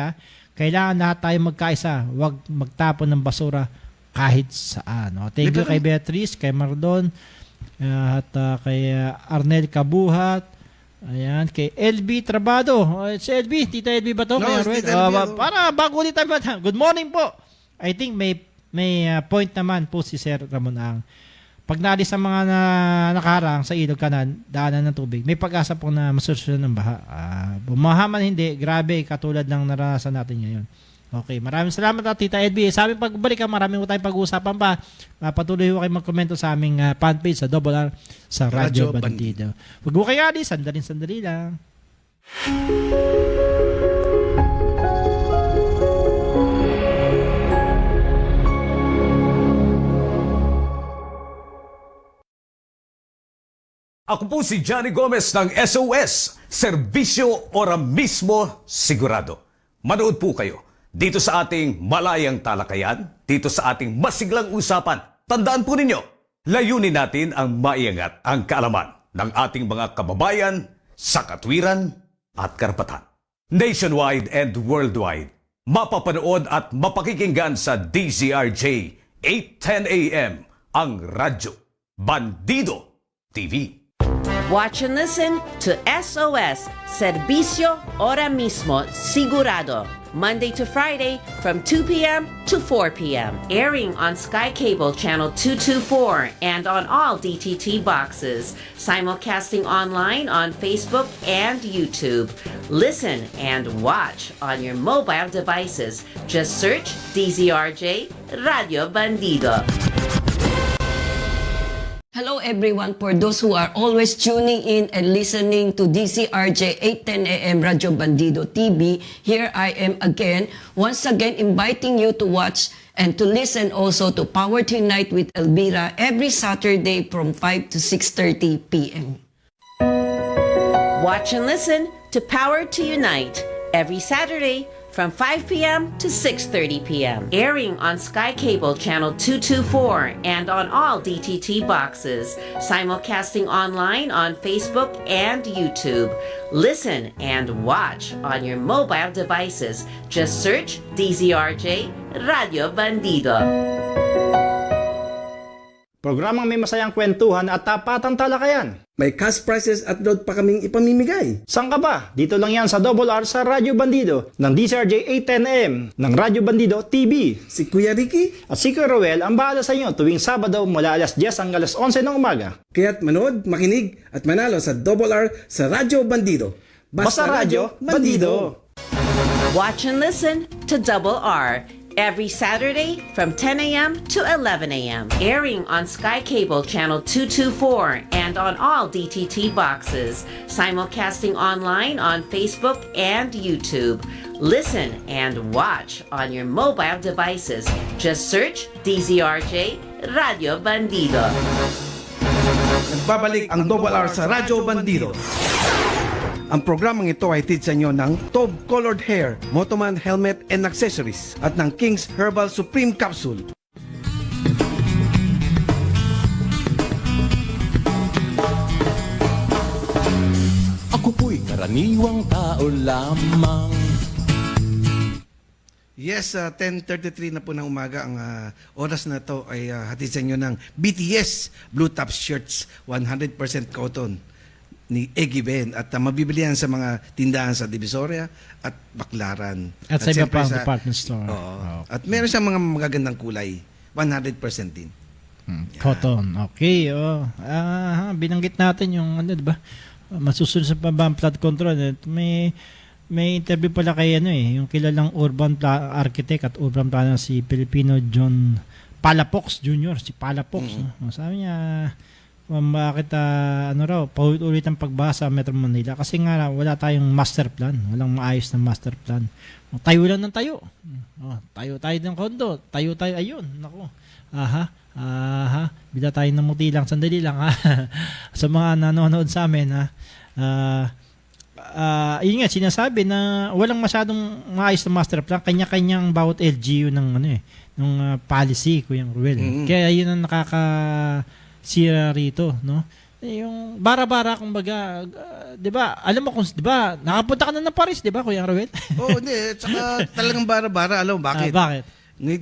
kailangan lahat tayo magkaisa. Huwag magtapon ng basura kahit saan. Thank you kay Beatrice, kay Mardon, at kay Arnel Kabuhat, ayan, kay LB Trabado. Si LB, Tita LB ba to? Para bago ulit tayo, good morning po. I think may point naman po si Sir Ramon Ang. Pag naalis ang mga nakaharang sa ilog kanan, daanan ng tubig, may pag-asa po na masolusyonan ng baha. Bumaha man hindi, grabe, katulad ng naranasan natin ngayon. Okay, maraming salamat Tita Edby. Sa aming pagbalik, maraming tayong pag-uusapan pa. Patuloy ho kayo magkomento sa aming fanpage sa Double R sa Radyo Bandido. Huwag mo kayo adi, sandali lang. Ako po si Johnny Gomez ng SOS, Serbisyo Ora Mismo Sigurado. Manood po kayo dito sa ating malayang talakayan, dito sa ating masiglang usapan. Tandaan po ninyo, layunin natin ang maiangat ang kaalaman ng ating mga kababayan sa katwiran at karapatan. Nationwide and worldwide, mapapanood at mapakikinggan sa DZRJ 8:10 AM ang Radyo Bandido TV. Watch and listen to SOS, Servicio Ora Mismo Sigurado, Monday to Friday from 2 p.m. to 4 p.m. Airing on Sky Cable Channel 224 and on all DTT boxes. Simulcasting online on Facebook and YouTube. Listen and watch on your mobile devices. Just search DZRJ Radio Bandido. Hello everyone, for those who are always tuning in and listening to DCRJ 8:10 AM Radio Bandido TV, here I am again, once again inviting you to watch and to listen also to Power Tonight with Elvira every Saturday from 5 to 6:30 p.m. Watch and listen to Power to Unite every Saturday from 5 p.m. to 6:30 p.m. Airing on Sky Cable Channel 224 and on all DTT boxes. Simulcasting online on Facebook and YouTube. Listen and watch on your mobile devices. Just search DZRJ Radio Bandido. Programang may masayang kwentuhan at tapatang talakayan. May cash prizes at load pa kaming ipamimigay. Saan ka ba? Dito lang yan sa Double R sa Radyo Bandido ng DCRJ 810M ng Radyo Bandido TV. Si Kuya Ricky, At si Kuya Roel ang bahala sa inyo tuwing Sabado mula alas 10 hanggang alas 11 ng umaga. kaya't manood, makinig at manalo sa Double R sa Radyo Bandido. Basta Radyo Bandido! Watch and listen to Double R every Saturday from 10 a.m. to 11 a.m. Airing on Sky Cable Channel 224 and on all DTT boxes. Simulcasting online on Facebook and YouTube. Listen and watch on your mobile devices. Just search DZRJ Radio Bandido. Nagbabalik ang Double R sa Radyo Bandido. Ang programang ito ay hatid sa inyo ng Taube Colored Hair, Motoman Helmet and Accessories at ng King's Herbal Supreme Capsule. Ako po'y karaniwang tao lamang. Yes, 10:33 na po ng umaga. Ang oras na to ay hatid sa inyo ng BTS Blue Top Shirts, 100% cotton ni Eggy Ben at mabibili yan sa mga tindahan sa Divisoria at Baclaran. At sa iba siyempre pang department store. Oo. At meron siyang mga magagandang kulay. 100% din. Cotton. Okay, binanggit natin yung ano, 'di ba? Masusunod sa flood control. May interview pala kay yung kilalang urban architect at urban planner si Filipino John Palafox Jr. Si Palafox. Sabi niya bakit paulit-ulit ang pagbaha sa Metro Manila kasi nga wala tayong master plan, walang maayos na master plan. Tayo lang ng tayo. Tayo ng kondo, tayo ayun. Nako. Bila tayo ng muti lang, sandali lang sa mga nanonood sa amin yun nga sinasabi na walang masyadong maayos na master plan, kanya-kanyang bawat LGU ng ng policy, Kuyang Ruel. Kaya yun ang sira rito, no? Yung bara-bara kumbaga, 'di ba? Alam mo kung 'di ba, nakapunta ka na ng Paris, 'di ba, Kuya Roel? Oo, hindi, tsaka talagang bara-bara, alam mo bakit? Bakit?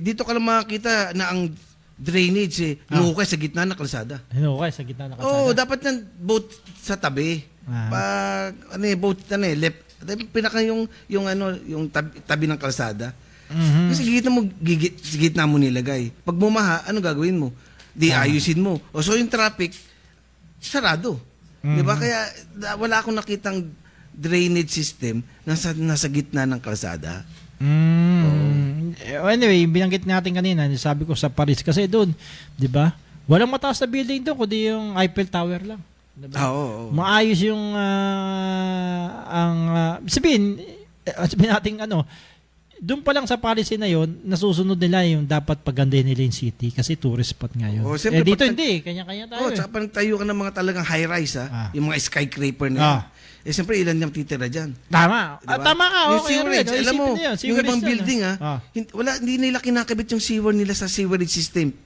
Dito ka lang makakita na ang drainage hinukay sa gitna ng kalsada. Hinukay sa gitna ng kalsada. Oo, dapat yan boat sa tabi. Pag boat left, pinaka yung tabi ng kalsada. Kasi gitna mo nilagay. Pag bumaha, ano gagawin mo? Di ayusin mo. O so yung traffic, sarado. Di ba? Kaya wala akong nakitang drainage system nasa gitna ng kalsada. Anyway, binanggit natin kanina, sabi ko sa Paris kasi doon, 'di ba? Walang mataas na building doon kundi yung Eiffel Tower lang. Diba? Oo. Maayos yung sabihin natin doon pa lang sa policy na yon, nasusunod nila yung dapat pagandahin nila yung city kasi tourist spot nga yun. Siyempre, dito hindi, kanya-kanya tayo. Tsaka parang tayo ka ng mga talagang high-rise, yung mga skyscraper na yan. Siyempre, ilan yung titira dyan? Tama. Diba? Tama ka. Yung sewerage, alam mo, yung ibang building, hindi nila kinakabit yung sewer nila sa sewerage system.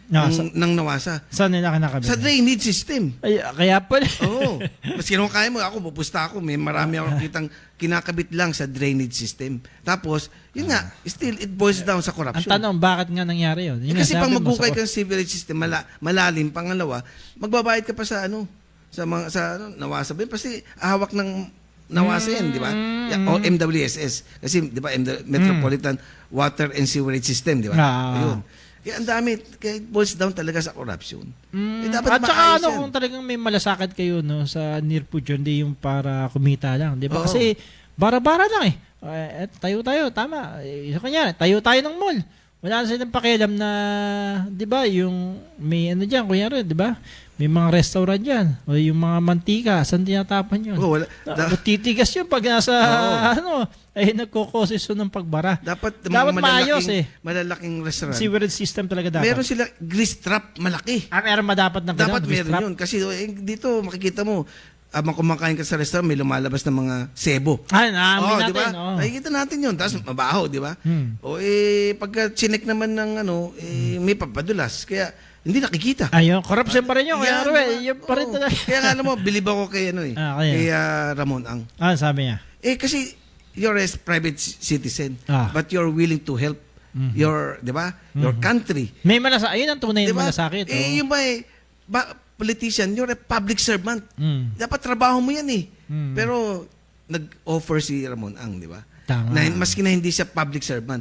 Ng Nawasa. Saan nila kinakabit? Sa drainage system. Ay, kaya pala. Oo. Mas kung kaya mo, ako pupusta ako, may marami akong kitang kinakabit lang sa drainage system. Tapos, yun nga, still it boils down sa corruption. Ang tanong, bakit nga nangyari yun? Kasi pang magukay ka ng sewerage system, malalim, pangalawa, magbabayad ka pa sa Nawasa ba? Kasi hawak ng Nawasa yan, di ba? O MWSS. Kasi, di ba, Metropolitan Water and Sewerage System, di ba? Ayun. Kaya ang dami, kaya it boils down talaga sa corruption. Dapat at saka kung talagang may malasakit kayo sa near future, hindi yung para kumita lang, di ba? Kasi bara-bara lang tayo, tama. Kanya, tayo ng mall. Wala na silang pakialam na, di ba, yung may dyan, kunyari, di ba? May mga restaurant dyan. O yung mga mantika, saan tinatapan yun? Titigas yun pag nasa, nagkukoses yun ng pagbara. Dapat maayos malalaking restaurant. Sewerage system talaga dapat. Meron sila grease trap malaki. Meron dapat na dapat meron yun. Kasi dito makikita mo, habang kumakain ka sa restaurant, may lumalabas ng mga sebo. Natin. Diba? Nakikita natin yun. Tapos mabaho, di ba? Pagka chinek naman ng may papadulas. Kaya, hindi nakikita. Ayun, corruption pa rin yun. Yun pa rin talaga. Kaya nga alam mo, bilib ako kay kay Ramon Ang. Sabi niya? Kasi, you're a private citizen, but you're willing to help your, di ba? Your country. May malasakit. Ayun ang tunay na malasakit. Yung politician, you're a public servant. Dapat trabaho mo yan Pero, nag-offer si Ramon Ang, di ba? Maski na hindi siya public servant.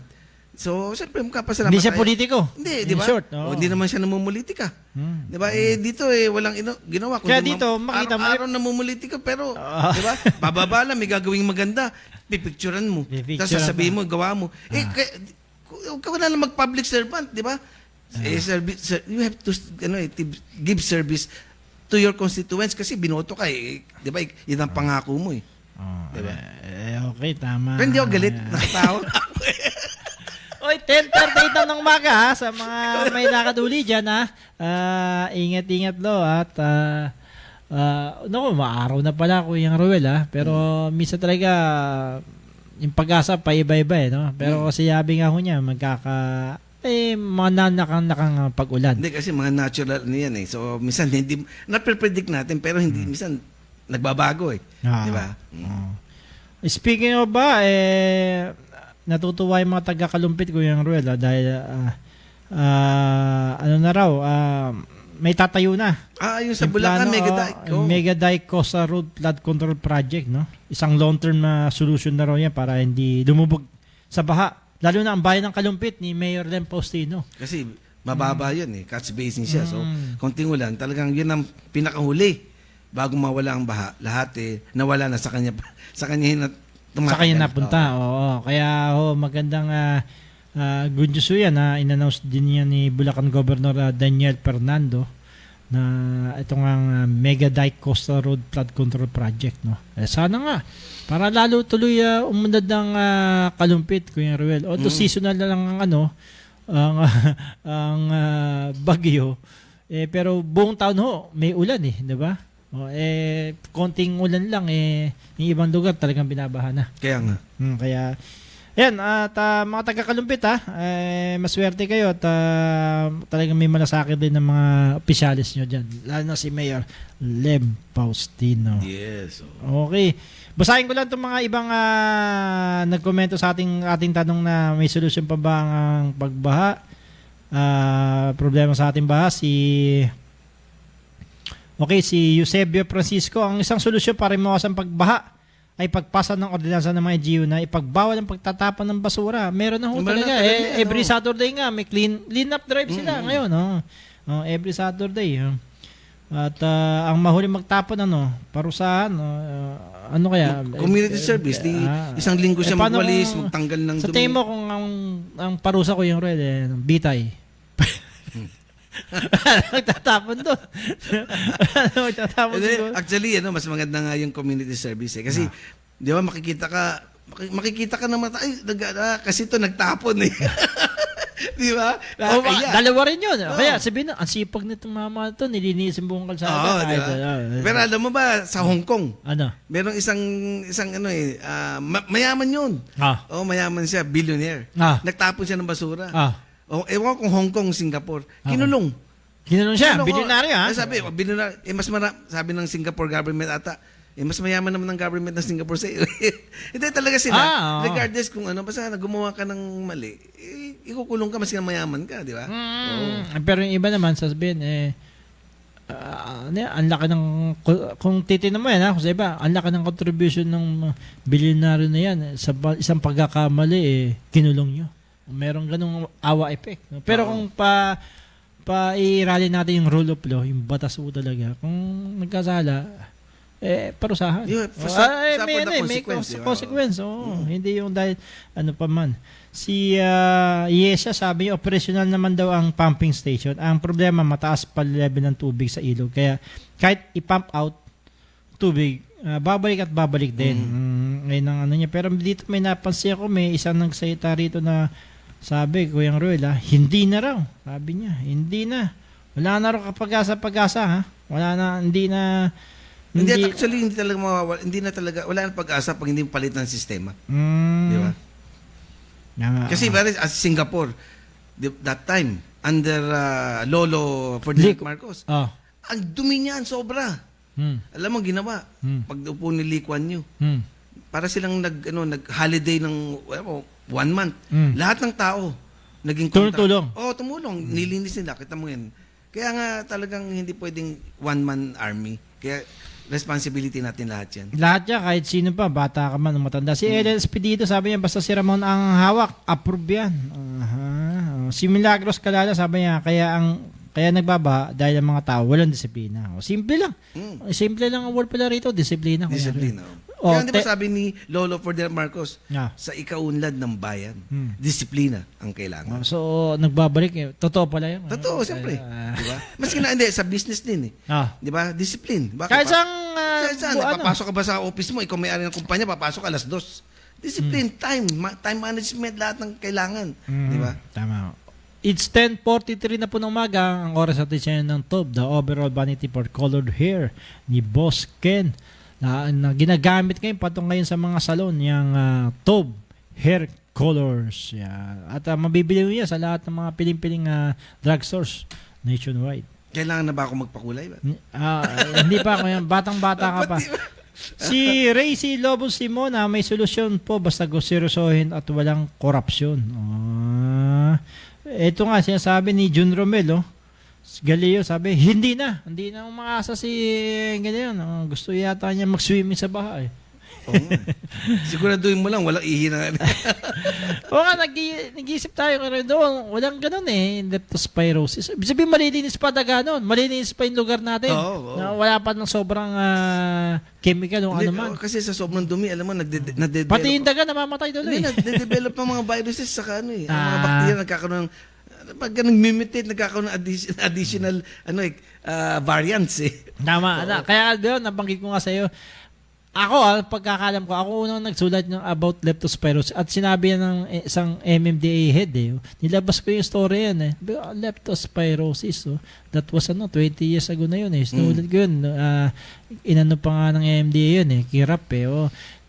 So, siyempre, magkapasalamat hindi siya politiko. Hindi, di ba? Hindi naman siya namumulitika. Di ba? Dito, walang ginawa. Kaya dito, makita mo. Araw namumulitika, pero, di ba? Bababa lang, may gagawing maganda. Pipicturean mo. Tapos sasabihin mo, gawa mo. Huwag ka na lang mag-public servant, di ba? You have to give service to your constituents kasi binoto ka di ba? Yan ang pangako mo diba? Okay, tama. Pero hindi ako galit, nakatawa. Oy, 10:38 ng umaga sa mga may nakaduli dyan ingat-ingat lo at maaraw na pala Kuya Ruel pero minsan talaga yung pag-asa pa iba-iba no? Pero kasi sabi nga ho niya mananakang pag-ulan. Hindi kasi mga natural niyan so minsan hindi na-predict natin pero hindi minsan nagbabago di ba? Speaking of natutuwa yung mga taga-Kalumpit Kuya Ruel dahil may tatayo na. Yung sa Bulacan Mega Dike Coastal Road Flood Control Project no. Isang long-term solution na raw yan para hindi lumubog sa baha. Lalo na ang bayan ng Kalumpit ni Mayor Lem Faustino. Kasi mababa yun catch basin siya. So konting ulan talagang yun ang pinakahuli bago mawala ang baha. Lahat nawala na sa kanya napunta. Oo. Kaya magandang good news yan in-announce din yan ni Bulacan Governor Daniel Fernando na itong ang Mega Dike Coastal Road Flood Control Project no. Sana nga para lalo tuloy umunad ng Kalumpit Kuya Ruel. Although seasonal na lang ang bagyo pero buong taon may ulan di ba? Konting ulan lang yung ibang lugar talagang binabaha na. Kaya nga. Kaya yan at mga taga-Kalumpit maswerte kayo at talagang may malasakit din ng mga opisyalis nyo dyan. Lalo na si Mayor Lem Faustino. Yes. Okay. Basahin ko lang itong mga ibang nagkomento sa ating tanong na may solusyon pa ba ang pagbaha? Problema sa ating baha si Eusebio Francisco, ang isang solusyon para mawasan pagbaha ay pagpasa ng ordinansa ng mga GU na ipagbawal ang pagtatapon ng basura. Meron na talaga. Every Saturday nga, may clean up drive sila ngayon. Every Saturday. At ang mahuli magtapon parusahan, ano kaya? Community service, di isang linggo siya paano magwalis, kung- magtanggal ng Sa dumi. tingin mo kung ang parusa ko yung red, bitay. Nagtatapon doon. Nagtatapon Hindi, doon. actually, mas maganda nga yung community service Kasi, di ba, makikita ka naman, kasi ito nagtapon eh. Di ba? Nakakaya. Dalawa rin yun. Kaya sabihin na, ang sipag nitong mama ito, nilinisin buong kalsada. Oo, di ba? Pero alam mo ba, sa Hong Kong, Ano? merong isang mayaman yun. Mayaman siya, billionaire. Nagtapon siya ng basura. Ewan ko kung Hong Kong, Singapore. Kinulong. Kinulong siya, Kinulong, bilyonaryo ha? Sabi, sabi ng Singapore government ata, mas mayaman naman ng government ng Singapore sa iyo. Hindi talaga sila. Regardless kung basta gumawa ka ng mali, ikukulong ka, mas mayaman ka, di ba? Pero yung iba naman, sasabihin, ang laki ng, kung titignan mo yan, kung sa iba, ang laki ng contribution ng bilyonaryo na yan, sa isang pagkakamali, kinulong nyo. Merong ganung awa effect. No? Pero kung i-rally natin yung rule of law, yung batas mo talaga, kung nagkasala, parusahan. May consequence. Hindi yung dahil ano pa man. Si Yesha sabi niya, operational naman daw ang pumping station. Ang problema, mataas pa level ng tubig sa ilog. Kaya kahit i-pump out tubig, babalik at babalik din. Ngayon ang ano niya. Pero dito may napansin ako, may isang nagsalita rito na sabi, Kuyang Ruel, hindi na raw. Sabi niya, hindi na. Wala na raw pag-asa ha. Wala na, hindi na. Hindi talaga mawawala. Hindi na talaga, wala nang pag-asa pag hindi palit ng sistema. Di ba? Kasi as Singapore, that time, under Lolo Ferdinand Marcos, ang dumi niyan, sobra. Alam mo, ginawa. Pag upo ni Lee Kuan Yew, para silang nag-holiday ng 1 month. Lahat ng tao, naging tumulong. Tumulong. Nilinis nila. Kita mo yan. Kaya nga talagang hindi pwedeng one-man army. Kaya responsibility natin lahat yan. Lahat yan, kahit sino pa, bata ka man o matanda. Si Ellen Espedito, sabi niya, basta si Ramon ang hawak, approve yan. Si Milagros Calala, sabi niya, kaya nagbaba dahil ang mga tao walang disiplina. Simple lang. Simple lang ang word pala rito, disiplina. Disiplina. Kaya di ba sabi ni Lolo Ferdinand Marcos, sa ikaunlad ng bayan, disiplina ang kailangan. So, nagbabalik. Totoo pala yun. Totoo, siyempre. Diba? Maski na, hindi, sa business din Di ba? Discipline. Kahit saan, papasok ka ba sa office mo, ikaw may-ari ng kumpanya, papasok ka 2:00. Discipline, time management, lahat ng kailangan. Di ba? Tama. It's 10:43 na po ng umaga, ang oras natin siya ng top, the overall vanity for colored hair ni Boss Ken na ginagamit ngayon patong ngayon sa mga salon yung Tob Hair Colors. At mabibili niya sa lahat ng mga piling-piling drugstores nationwide. Kailangan na ba ako magpakulay ba? Hindi pa ako yan. Batang-bata ka pa. Si Racy Lobo Simona, may solusyon po basta seryosohin at walang korupsyon. Ito nga sinasabi ni Jun Romel, Galileo, sabi, hindi na umaasa si ganyan. Gusto yata niya mag-swimming sa bahay. Siguraduhin mo lang, walang ihi na. Oo nga, nag-iisip tayo doon. Walang ganun leptospirosis. Ibig sabihin, malilinis pa daga nun. Malilinis pa yung lugar natin. Na wala pa ng sobrang chemical o ano man. Kasi sa sobrang dumi, alam mo, nade-develop. Pati yung daga, namamatay doon. Hindi, nade-develop ang mga viruses sa ang mga bakterya nagkakaroon ng pag nag-mutate, nagkakaroon ng additional variants Tama. Kaya doon, nabanggit ko nga sa iyo, ako, pagkakalam ko, ako unang nagsulat ng about leptospirosis at sinabi yan ng isang MMDA head nilabas ko yung story yan leptospirosis. That was 20 years ago na yun Sinulat ko yun. Inano pa nga ng MMDA yun kirap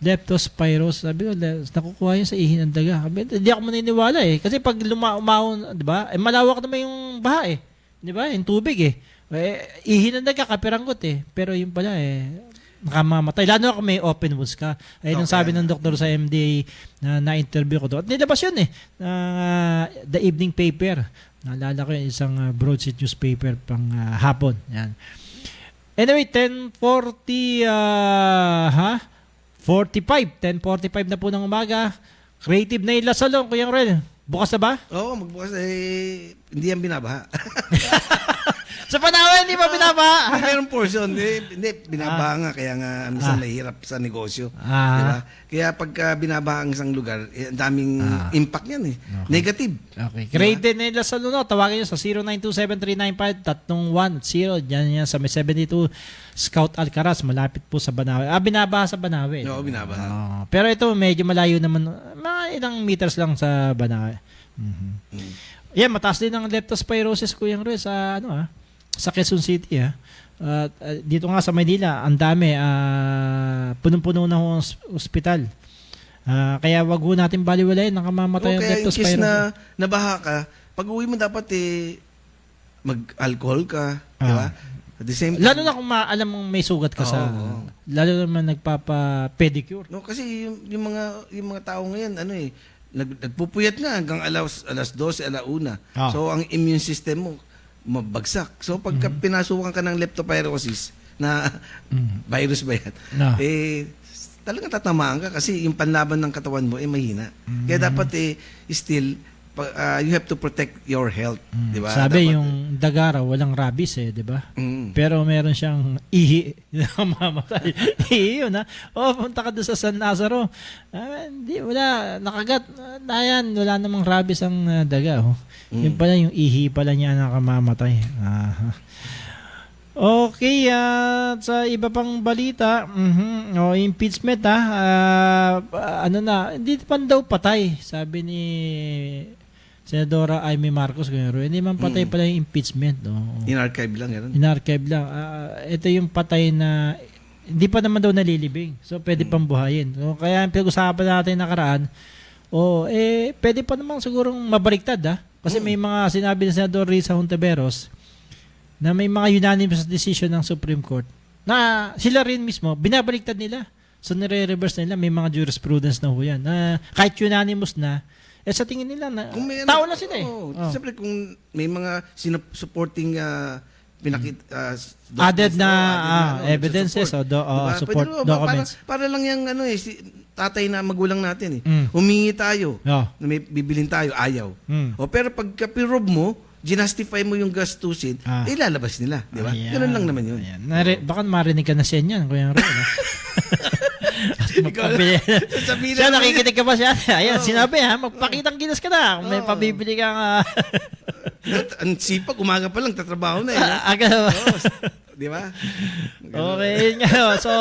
leptospirosis. Sabi ko, nakukuha yun sa ihi ng daga. Hindi ako maniniwala kasi pag umahon, di ba? Malawak naman yung baha di ba? Yung tubig ihi ng daga, kapiranggot pero yun pala nakamamatay. Lalo ako may open wounds ka. Ayun ang sabi ng doktor sa MDA na na-interview ko doon. At nilabas yun the evening paper. Naalala ko yung isang broadsheet newspaper pang hapon. Yan. Anyway, 10:45 na po ng umaga. Creative na yung Lasalong, Kuya Rel. Bukas na ba? Oo, magbukas. Hindi yan binabaha. Sa Panawan, hindi pa binabaha. Mayroong portion. Hindi, binabaha nga. Kaya nga, minsan nahihirap sa negosyo. Diba? Kaya pagka binabaha ang isang lugar, ang daming impact yan eh. Negative. Okay. Grade din nila sa Luno. Tawagin nyo sa 0927-395-310. Yan sa may 72 Scout Alcaraz. Malapit po sa Banawe. Binabaha sa Banawe. Oo, binabaha. Pero ito, medyo malayo naman. Mga ilang meters lang sa Banawe. Yan, mataas din ang leptospirosis, Kuya Ruel, sa sa Quezon City. Dito nga sa Maynila, ang dami, punong-puno na ang ospital. Kaya wag ho natin baliwalayin, nakamamatay ang Kaya in case leptospirosis. na nabaha ka, pag uwi mo dapat mag-alcohol ka, di ba? At the same time, Lalo na kung alam mong may sugat ka lalo naman nagpapa-pedicure. no, kasi yung mga tao ngayon, nagpupuyat nga hanggang alas 12, alauna. So, ang immune system mo, mabagsak. So, pagka pinasukan ka ng leptospirosis na virus ba yan, talagang tatamaan ka kasi yung panlaban ng katawan mo mahina. Kaya dapat still, you have to protect your health. Diba? Sabi Dapat, yung dagara, walang rabies di ba? Pero meron siyang ihi na mamatay. Ihi yun punta ka doon sa San Lazaro. Wala, nakagat. Wala namang rabies ang daga. Yun pala yung ihi pala niya nakamamatay. Okay, sa iba pang balita, impeachment hindi pa daw patay, sabi ni Senadora Amy Marcos, hindi man patay pala yung impeachment. in-archive lang yan. In-archive lang. Ito yung patay na hindi pa naman daw nalilibing. So, pwede pang buhayin. So, kaya ang pinag-usapan natin nakaraan, pwede pa naman sigurong mabaliktad. Kasi may mga sinabi ni Senador Risa Hontiveros na may mga unanimous decision ng Supreme Court na sila rin mismo, binabaliktad nila. So, nire-reverse nila. May mga jurisprudence na ho yan. Kahit unanimous na, sa tingin nila, tao na sila Siyempre, kung may mga supporting added na evidences o support documents. Para lang yung tatay na magulang natin humingi tayo, na may bibilin tayo, ayaw. Pero pagka pirob mo, ginastify mo yung gastusin, ilalabas nila, di ba? Ganun lang naman yun. Baka marinig ka na siya niyan, Kuya Ron. Siya, nakikinig ka ba siya? Ayan, sinabi magpakitang ginas ka na. Kung may pabibili ka Ang sipag, umaga pa lang, tatrabaho na di ba? Okay, yun nga. So,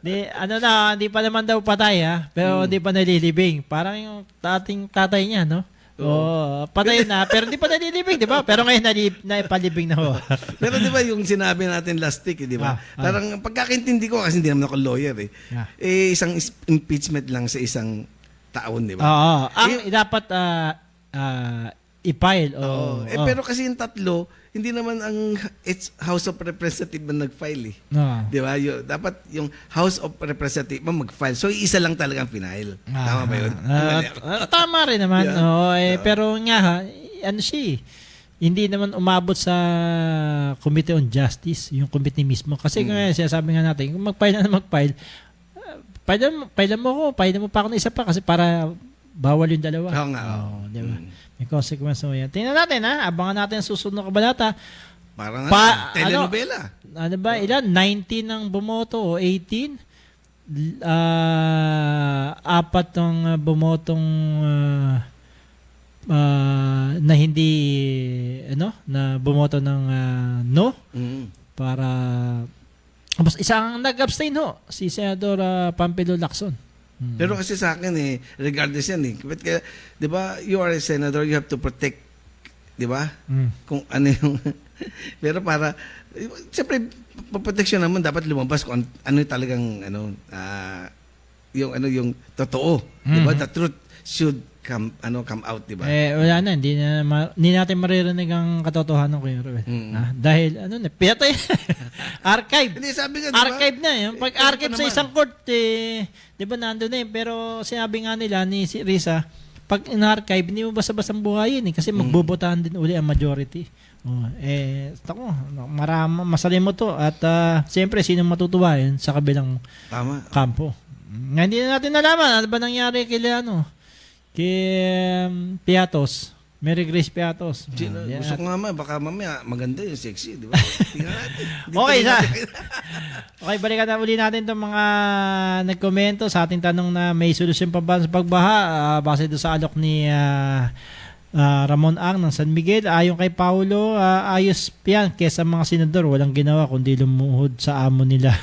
hindi pa naman daw patay pero hindi pa nalilibing. Parang yung tatay niya, no? Patay na, pero hindi pa nalilibing, di ba? Pero ngayon naipalibing na ho. Pero di ba yung sinabi natin last week, di ba? Parang pagkakaintindi ko, kasi hindi naman ako lawyer isang impeachment lang sa isang taon, di ba? Ang dapat i-file. Pero kasi yung tatlo, hindi naman ang House of Representatives na nag-file di ba? Dapat yung House of Representatives mag-file. So, isa lang talaga ang final. Tama ba yun? Tama rin naman. Pero nga hindi naman umabot sa Committee on Justice, yung committee mismo. Kasi kung sinasabi nga natin, kung mag-file na mag-file, file mo pa ako na isa pa kasi para bawal yung dalawa. Oo nga. Di ba? May consequence mo yan. Tingnan natin abangan natin ang susunod na kabanata. Parang telenovela. Ilan? 19 ang bumoto o 18? Apat ang bumotong na hindi na bumoto ng no para isang nag-abstain si Senador Pampilo Lacson. Pero kasi sa akin regardless yan Kaya, di ba, you are a senator, you have to protect, di ba? Kung ano yung pero para siyempre protection naman dapat lumabas kung ano talagang yung totoo, di ba? The truth should come out, di ba? Wala na, hindi natin maririnig ang katotohanan ko yun, Ruben. Dahil pinatay. Archive. Hindi, sabi nga, diba? Archive na pag-archive sa isang court di ba nandun na pero sinabi nga nila ni Risa, pag in-archive hindi mo basta-basta buhayin kasi magbobotahan din uli ang majority. Masalim mo to at siyempre sino matutuwa yun sa kabilang kampo. Hindi na natin nalaman ano ba nangyari kay Piatos. Merry Grace Piatos. Yeah. Gusto ko nga baka mamaya maganda yung sexy, di ba? Tingnan natin. Okay, okay, balikan na uli natin itong mga nagkomento sa ating tanong na may solusyon pa ba sa pagbaha base doon sa alok ni Ramon Ang ng San Miguel. Ayon kay Paulo, ayos yan kesa mga senador, walang ginawa kundi lumuhod sa amo nila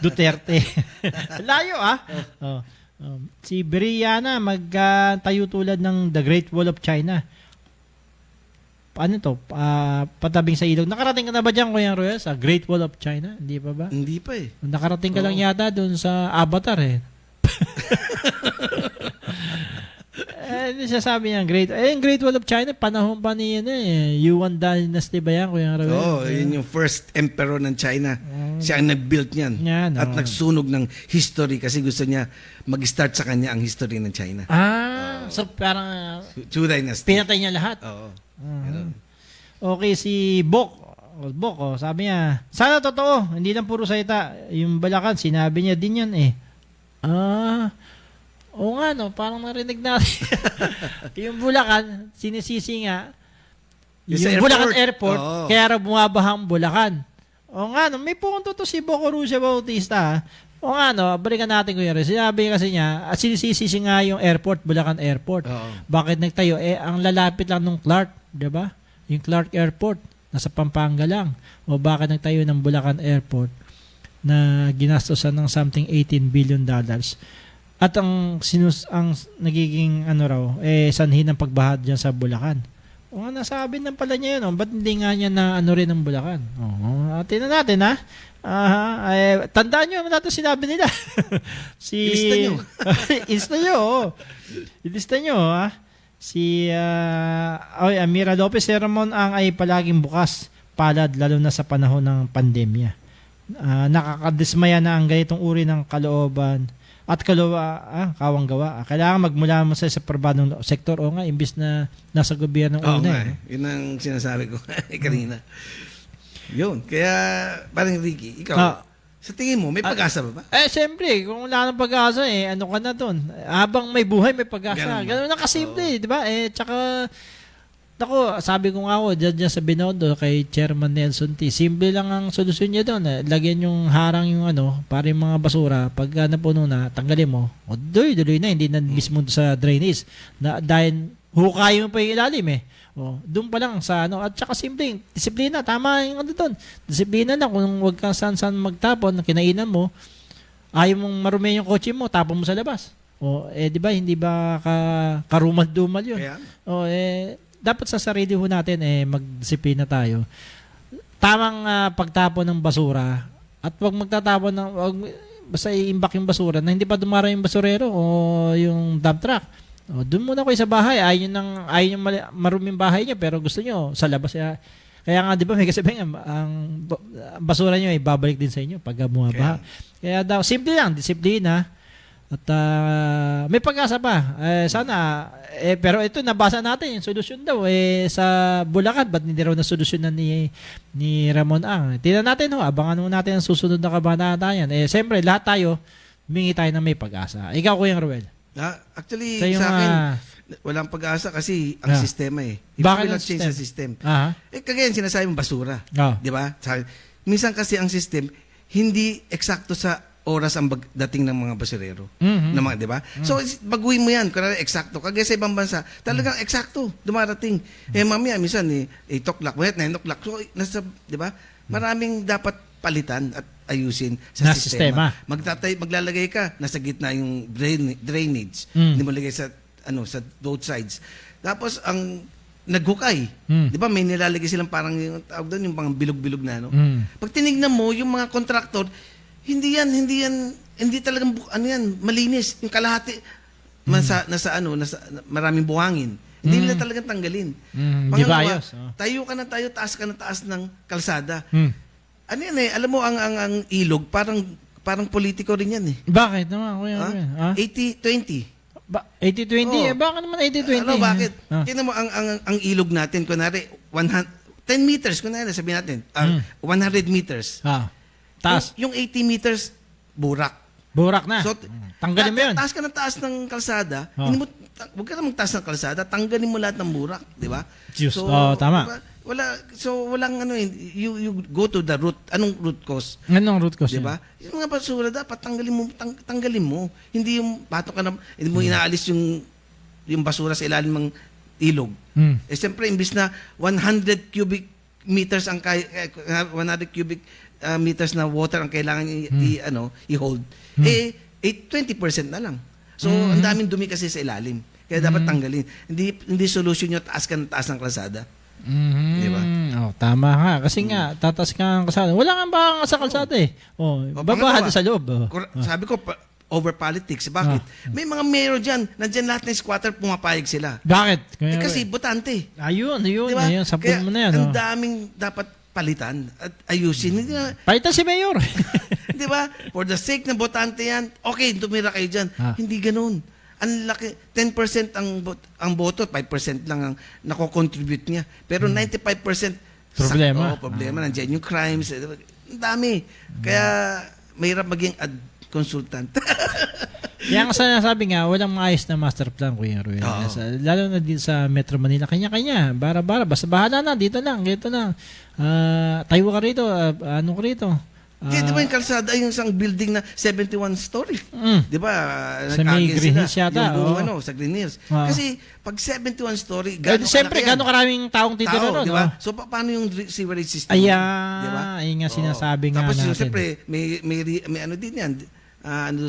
Duterte. Layo si Brianna magtayo tulad ng The Great Wall of China. Paano to? Patabing sa ilog. Nakarating ka na ba dyan, Kuya Roel, sa Great Wall of China? Hindi pa ba? Hindi pa eh. Nakarating ka lang yata doon sa Avatar eh. Hindi siya sabi niya, yung Great Wall of China, panahon pa niya Yuan Dynasty ba yan, Kuya Roel? Oo, yun yung first emperor ng China. Siya ang nag-build niyan. At nagsunog ng history kasi gusto niya mag-start sa kanya ang history ng China. So parang Chu Dynasty. pinatay niya lahat. Oo. Okay, si Bok, sabi niya, sana totoo, hindi lang puro salita. Yung Balacan, sinabi niya din yan eh. Oo nga no, parang narinig natin. Yung Bulacan, sinisisi nga, yung Bulacan Airport, kaya raw bumabaha ang Bulacan. Oo nga no, may punto to si Boko Rusia Bautista. Oo nga no, balikan natin ko yun. Sinabi kasi niya, sinisisi nga yung airport, Bulacan Airport. Bakit nagtayo? Ang lalapit lang nung Clark, di ba? Yung Clark Airport, nasa Pampanga lang. O bakit nagtayo ng Bulacan Airport na ginastosan ng something $18 billion? At ang nagiging sanhi ng pagbaha dyan sa Bulacan. O nga, nasabi na pala niya yun. Ba't hindi nga niya na rin ng Bulacan? Tingnan natin ha. Tandaan nyo naman natin sinabi nila. Ilista nyo. Ilista nyo. Ilista nyo ha. Amira Lopez, si Ramon Ang ay palaging bukas, palad, lalo na sa panahon ng pandemya. Nakakadismaya na ang ganitong uri ng kalooban at kawang gawa. Kailangan magmula mo sa pribadong sektor o nga, imbis na nasa gobyerno una. Yun ang sinasabi ko kanina. Yun. Kaya, parang Ricky, ikaw, sa tingin mo, may pag-asa ba? Siyempre, kung wala nang pag-asa, ano ka na doon? Habang may buhay, may pag-asa. Ganun na kasimple, di ba? Tsaka, sabi ko nga dyan sa Binondo, kay Chairman Nelson T. Simple lang ang solusyon niya doon. Lagyan yung harang yung para yung mga basura. Pag napuno na, tanggalin mo. Duloy na, hindi na mismo sa drainage. Dahil hukayin mo pa yung ilalim eh. Doon pa lang sa at saka simple, disiplina, tama yung doon. Disiplina lang, kung wag kang saan magtapon, kinainan mo, ayaw mong marumi yung kotse mo, tapon mo sa labas. Di ba, hindi ba karumal-dumal yun? Dapat sa sarili ho natin, magdisiplina tayo. Tamang pagtapon ng basura, at wag magtatapon basta iimbak yung basura na hindi pa dumarating yung basurero o yung dump truck. Doon muna kayo sa bahay. Ayaw yung maruming bahay niya, pero gusto nyo sa labas. Kaya nga, di ba, may kasabihin, ang basura nyo ay babalik din sa inyo pag bumabaha. Kaya daw, simple lang, disiplina. At may pag-asa pa. Sana, pero ito, nabasa natin yung solusyon daw sa Bulacan. Ba't hindi raw na solusyonan ni Ramon Ang? Tingnan natin, abangan mo natin ang susunod na kabanatayan. Siyempre, lahat tayo, humingi tayo ng may pag-asa. Ikaw, Kuya Ruel. Actually, sa akin, walang pag-asa kasi ang sistema eh. Bakit Hindi ang change sa system. system? Kagaya sinasabi mong basura. Di ba? Minsan kasi ang system, hindi eksakto sa oras ang dating ng mga basurero. Di ba? So, baguhin mo yan. Kung eksakto. Kagaya sa ibang bansa, talagang eksakto. Dumarating. Mamaya, minsan, 8 o'clock, 9 o'clock. So, di ba? Maraming dapat palitan at ayusin sa sistema. Maglalagay ka, nasa gitna yung drainage. Hindi mo lagay sa both sides. Tapos ang naghukay. Di ba may nilalagay silang parang yung tawag doon, yung pang bilog-bilog na Pag tinignan mo yung mga kontraktor, hindi talagang malinis. Yung kalahati nasa maraming buhangin. Hindi nila talagang tanggalin. Pangalawa, tayo ka na taas ka na taas ng kalsada. Alam mo ang ilog parang politiko rin yan eh. Bakit naman, Kuya? 80-20. 80-20? Bakit naman 80-20? Bakit? Tingnan mo ang ilog natin, kunwari 10 meters, kunwari sabihin natin, 100 meters. Taas. Yung 80 meters, burak. Burak na. So, tanggalin mo yun. Taas ka na taas ng kalsada, hindi mo huwag ka na magtaas ng kalsada, tanggalin mo lahat ng burak, di ba? Diyos, tama. diba, walang ano, you go to the root. Anong root cause? Anong root cause? Di ba? Yung mga basura dapat tanggalin mo. Hindi yung pato ka na, hindi mo inaalis yung basura sa ilalim ng ilog. Eh siyempre imbis na 100 cubic meters ang 100 cubic meters na water ang kailangan i-hold. 20% na lang. So ang daming dumi kasi sa ilalim. Kaya dapat tanggalin. Hindi solution yung taas ng kalsada. Di ba? Tama nga. Kasi nga, tatas ka ng kalsada. Wala kang baka sa kalsada eh. Babaha sa loob. Sabi ko, over politics. Bakit? May mga mayor dyan. Nandyan lahat ng squatter, pumapayag sila. Bakit? Kasi botante. Ayun. Diba? Ayun, sapul mo na yan. Ang daming dapat palitan at ayusin. Palitan si mayor. Di ba? For the sake ng botante yan, okay, tumira kayo dyan. Hindi ganun. Ang laki, 10% ang boto, 5% lang ang nako-contribute niya. Pero 95% problema. Problema. Nandiyan yung crimes. Ang dami. Kaya mahirap maging consultant. Kaya nga sinasabi nga, walang maayos na master plan, Kuya Ruel. Lalo na dito sa Metro Manila. Kanya-kanya, bara-bara. Basta bahala na, dito lang. Tayo ka rito, ano ka rito. Kaya di ba yung kalsada, yung isang building na 71 story? Di ba? Sa may Green Hills yata. Sa Green Hills. Kasi pag 71 story, siyempre, gano'ng karaming taong titira ron. Di ba? So, paano yung sewerage system? Ayan. Diba? Ayun nga sinasabi nga Tapos, natin. Tapos, siyempre, may ano din yan.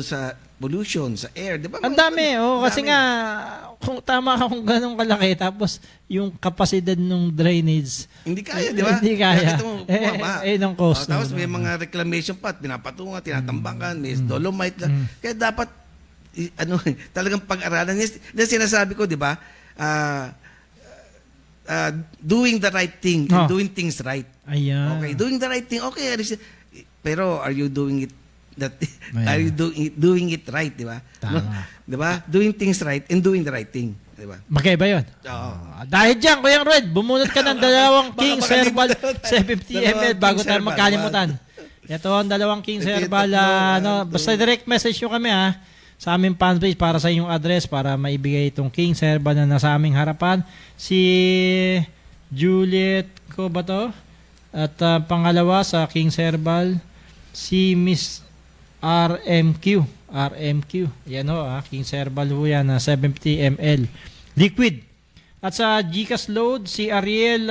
Sa pollution, sa air. Di ba? Ang dami. Kasi nga, kung tama ka kung gano'ng kalaki, tapos yung kapasidad ng drainage. Hindi kaya, di ba? Hindi kaya. Ng cost. Tapos may mga reclamation pa, pinapatungan, tinatambakan, may dolomite lang. Kaya dapat, talagang pag-aralan. Yan sinasabi ko, di ba? Doing the right thing, and doing things right. Ayan. Okay, doing the right thing, okay. Pero are you doing it are you doing it right, di ba? Tama. Di ba? Doing things right and doing the right thing. Di ba? Magkaiba yun. Dahil dyan, Kuya Red, bumunot ka ng dalawang King's Herbal 750 ml bago tayo magkalimutan. Ito ang dalawang King's Herbal. Basta direct message nyo kami sa aming fanpage para sa inyong address para maibigay itong King's Herbal na nasa aming harapan. Si Juliet ko ba to? At pangalawa sa King's Herbal, si Miss RMQ. Yan King's Herbal ho yan, 750 ml. Liquid. At sa Gcash load, si Ariel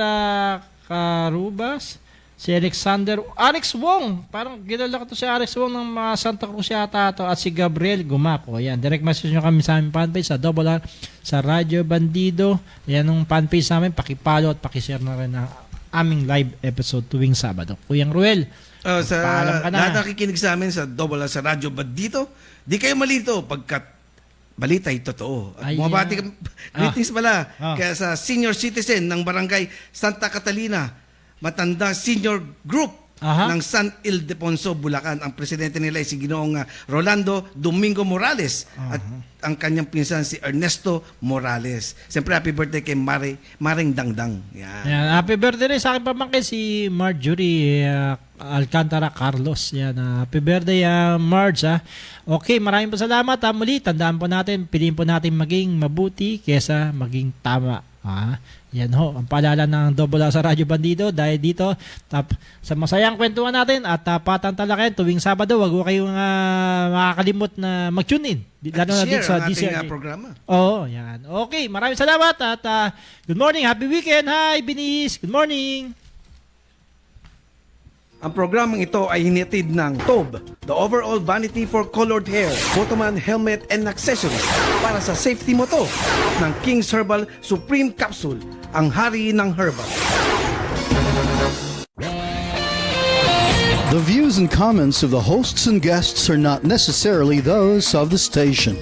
Carubas, si Alex Wong. Parang ginala ko to si Alex Wong ng Santa Cruz yata to. At si Gabriel Gumapo. Yan. Direct message nyo kami sa aming fanpage sa R sa Radyo Bandido. Yan ang fanpage namin. Pakipalo at pakishare na rin ang aming live episode tuwing Sabado. Kuyang Ruel, sa lahat nakikinig sa amin sa R sa Radyo Bandito, di kayo malito pagkat balita ay totoo. At bumabati greetings pala kaya sa senior citizen ng Barangay Santa Catalina, matanda senior group ng San Ildefonso, Bulacan. Ang presidente nila ay si Ginoong Rolando Domingo Morales at ang kanyang pinsan si Ernesto Morales. Siyempre, happy birthday kay Maring Dangdang. Yan. Happy birthday rin sa akin pamangkin si Marjorie Alcantara Carlos. Yan. Happy birthday, Marge. Okay, maraming salamat. Muli, tandaan po natin, piliin po natin maging mabuti kesa maging tama. Yan ho, ang paalala ng R sa Radyo Bandido dahil dito sa masayang kwentuhan natin at patang talakayan tuwing Sabado, wag ho kayong makakalimot na mag-tune in. Lalo na dito sa DCRJ programa. Yan. Okay, maraming salamat at good morning, happy weekend. Hi, Binis. Good morning. Ang programang ito ay hinitid ng TOB, the overall vanity for colored hair, Motoman helmet and accessories para sa safety mo to ng King's Herbal Supreme Capsule, ang hari ng herbal. The views and comments of the hosts and guests are not necessarily those of the station.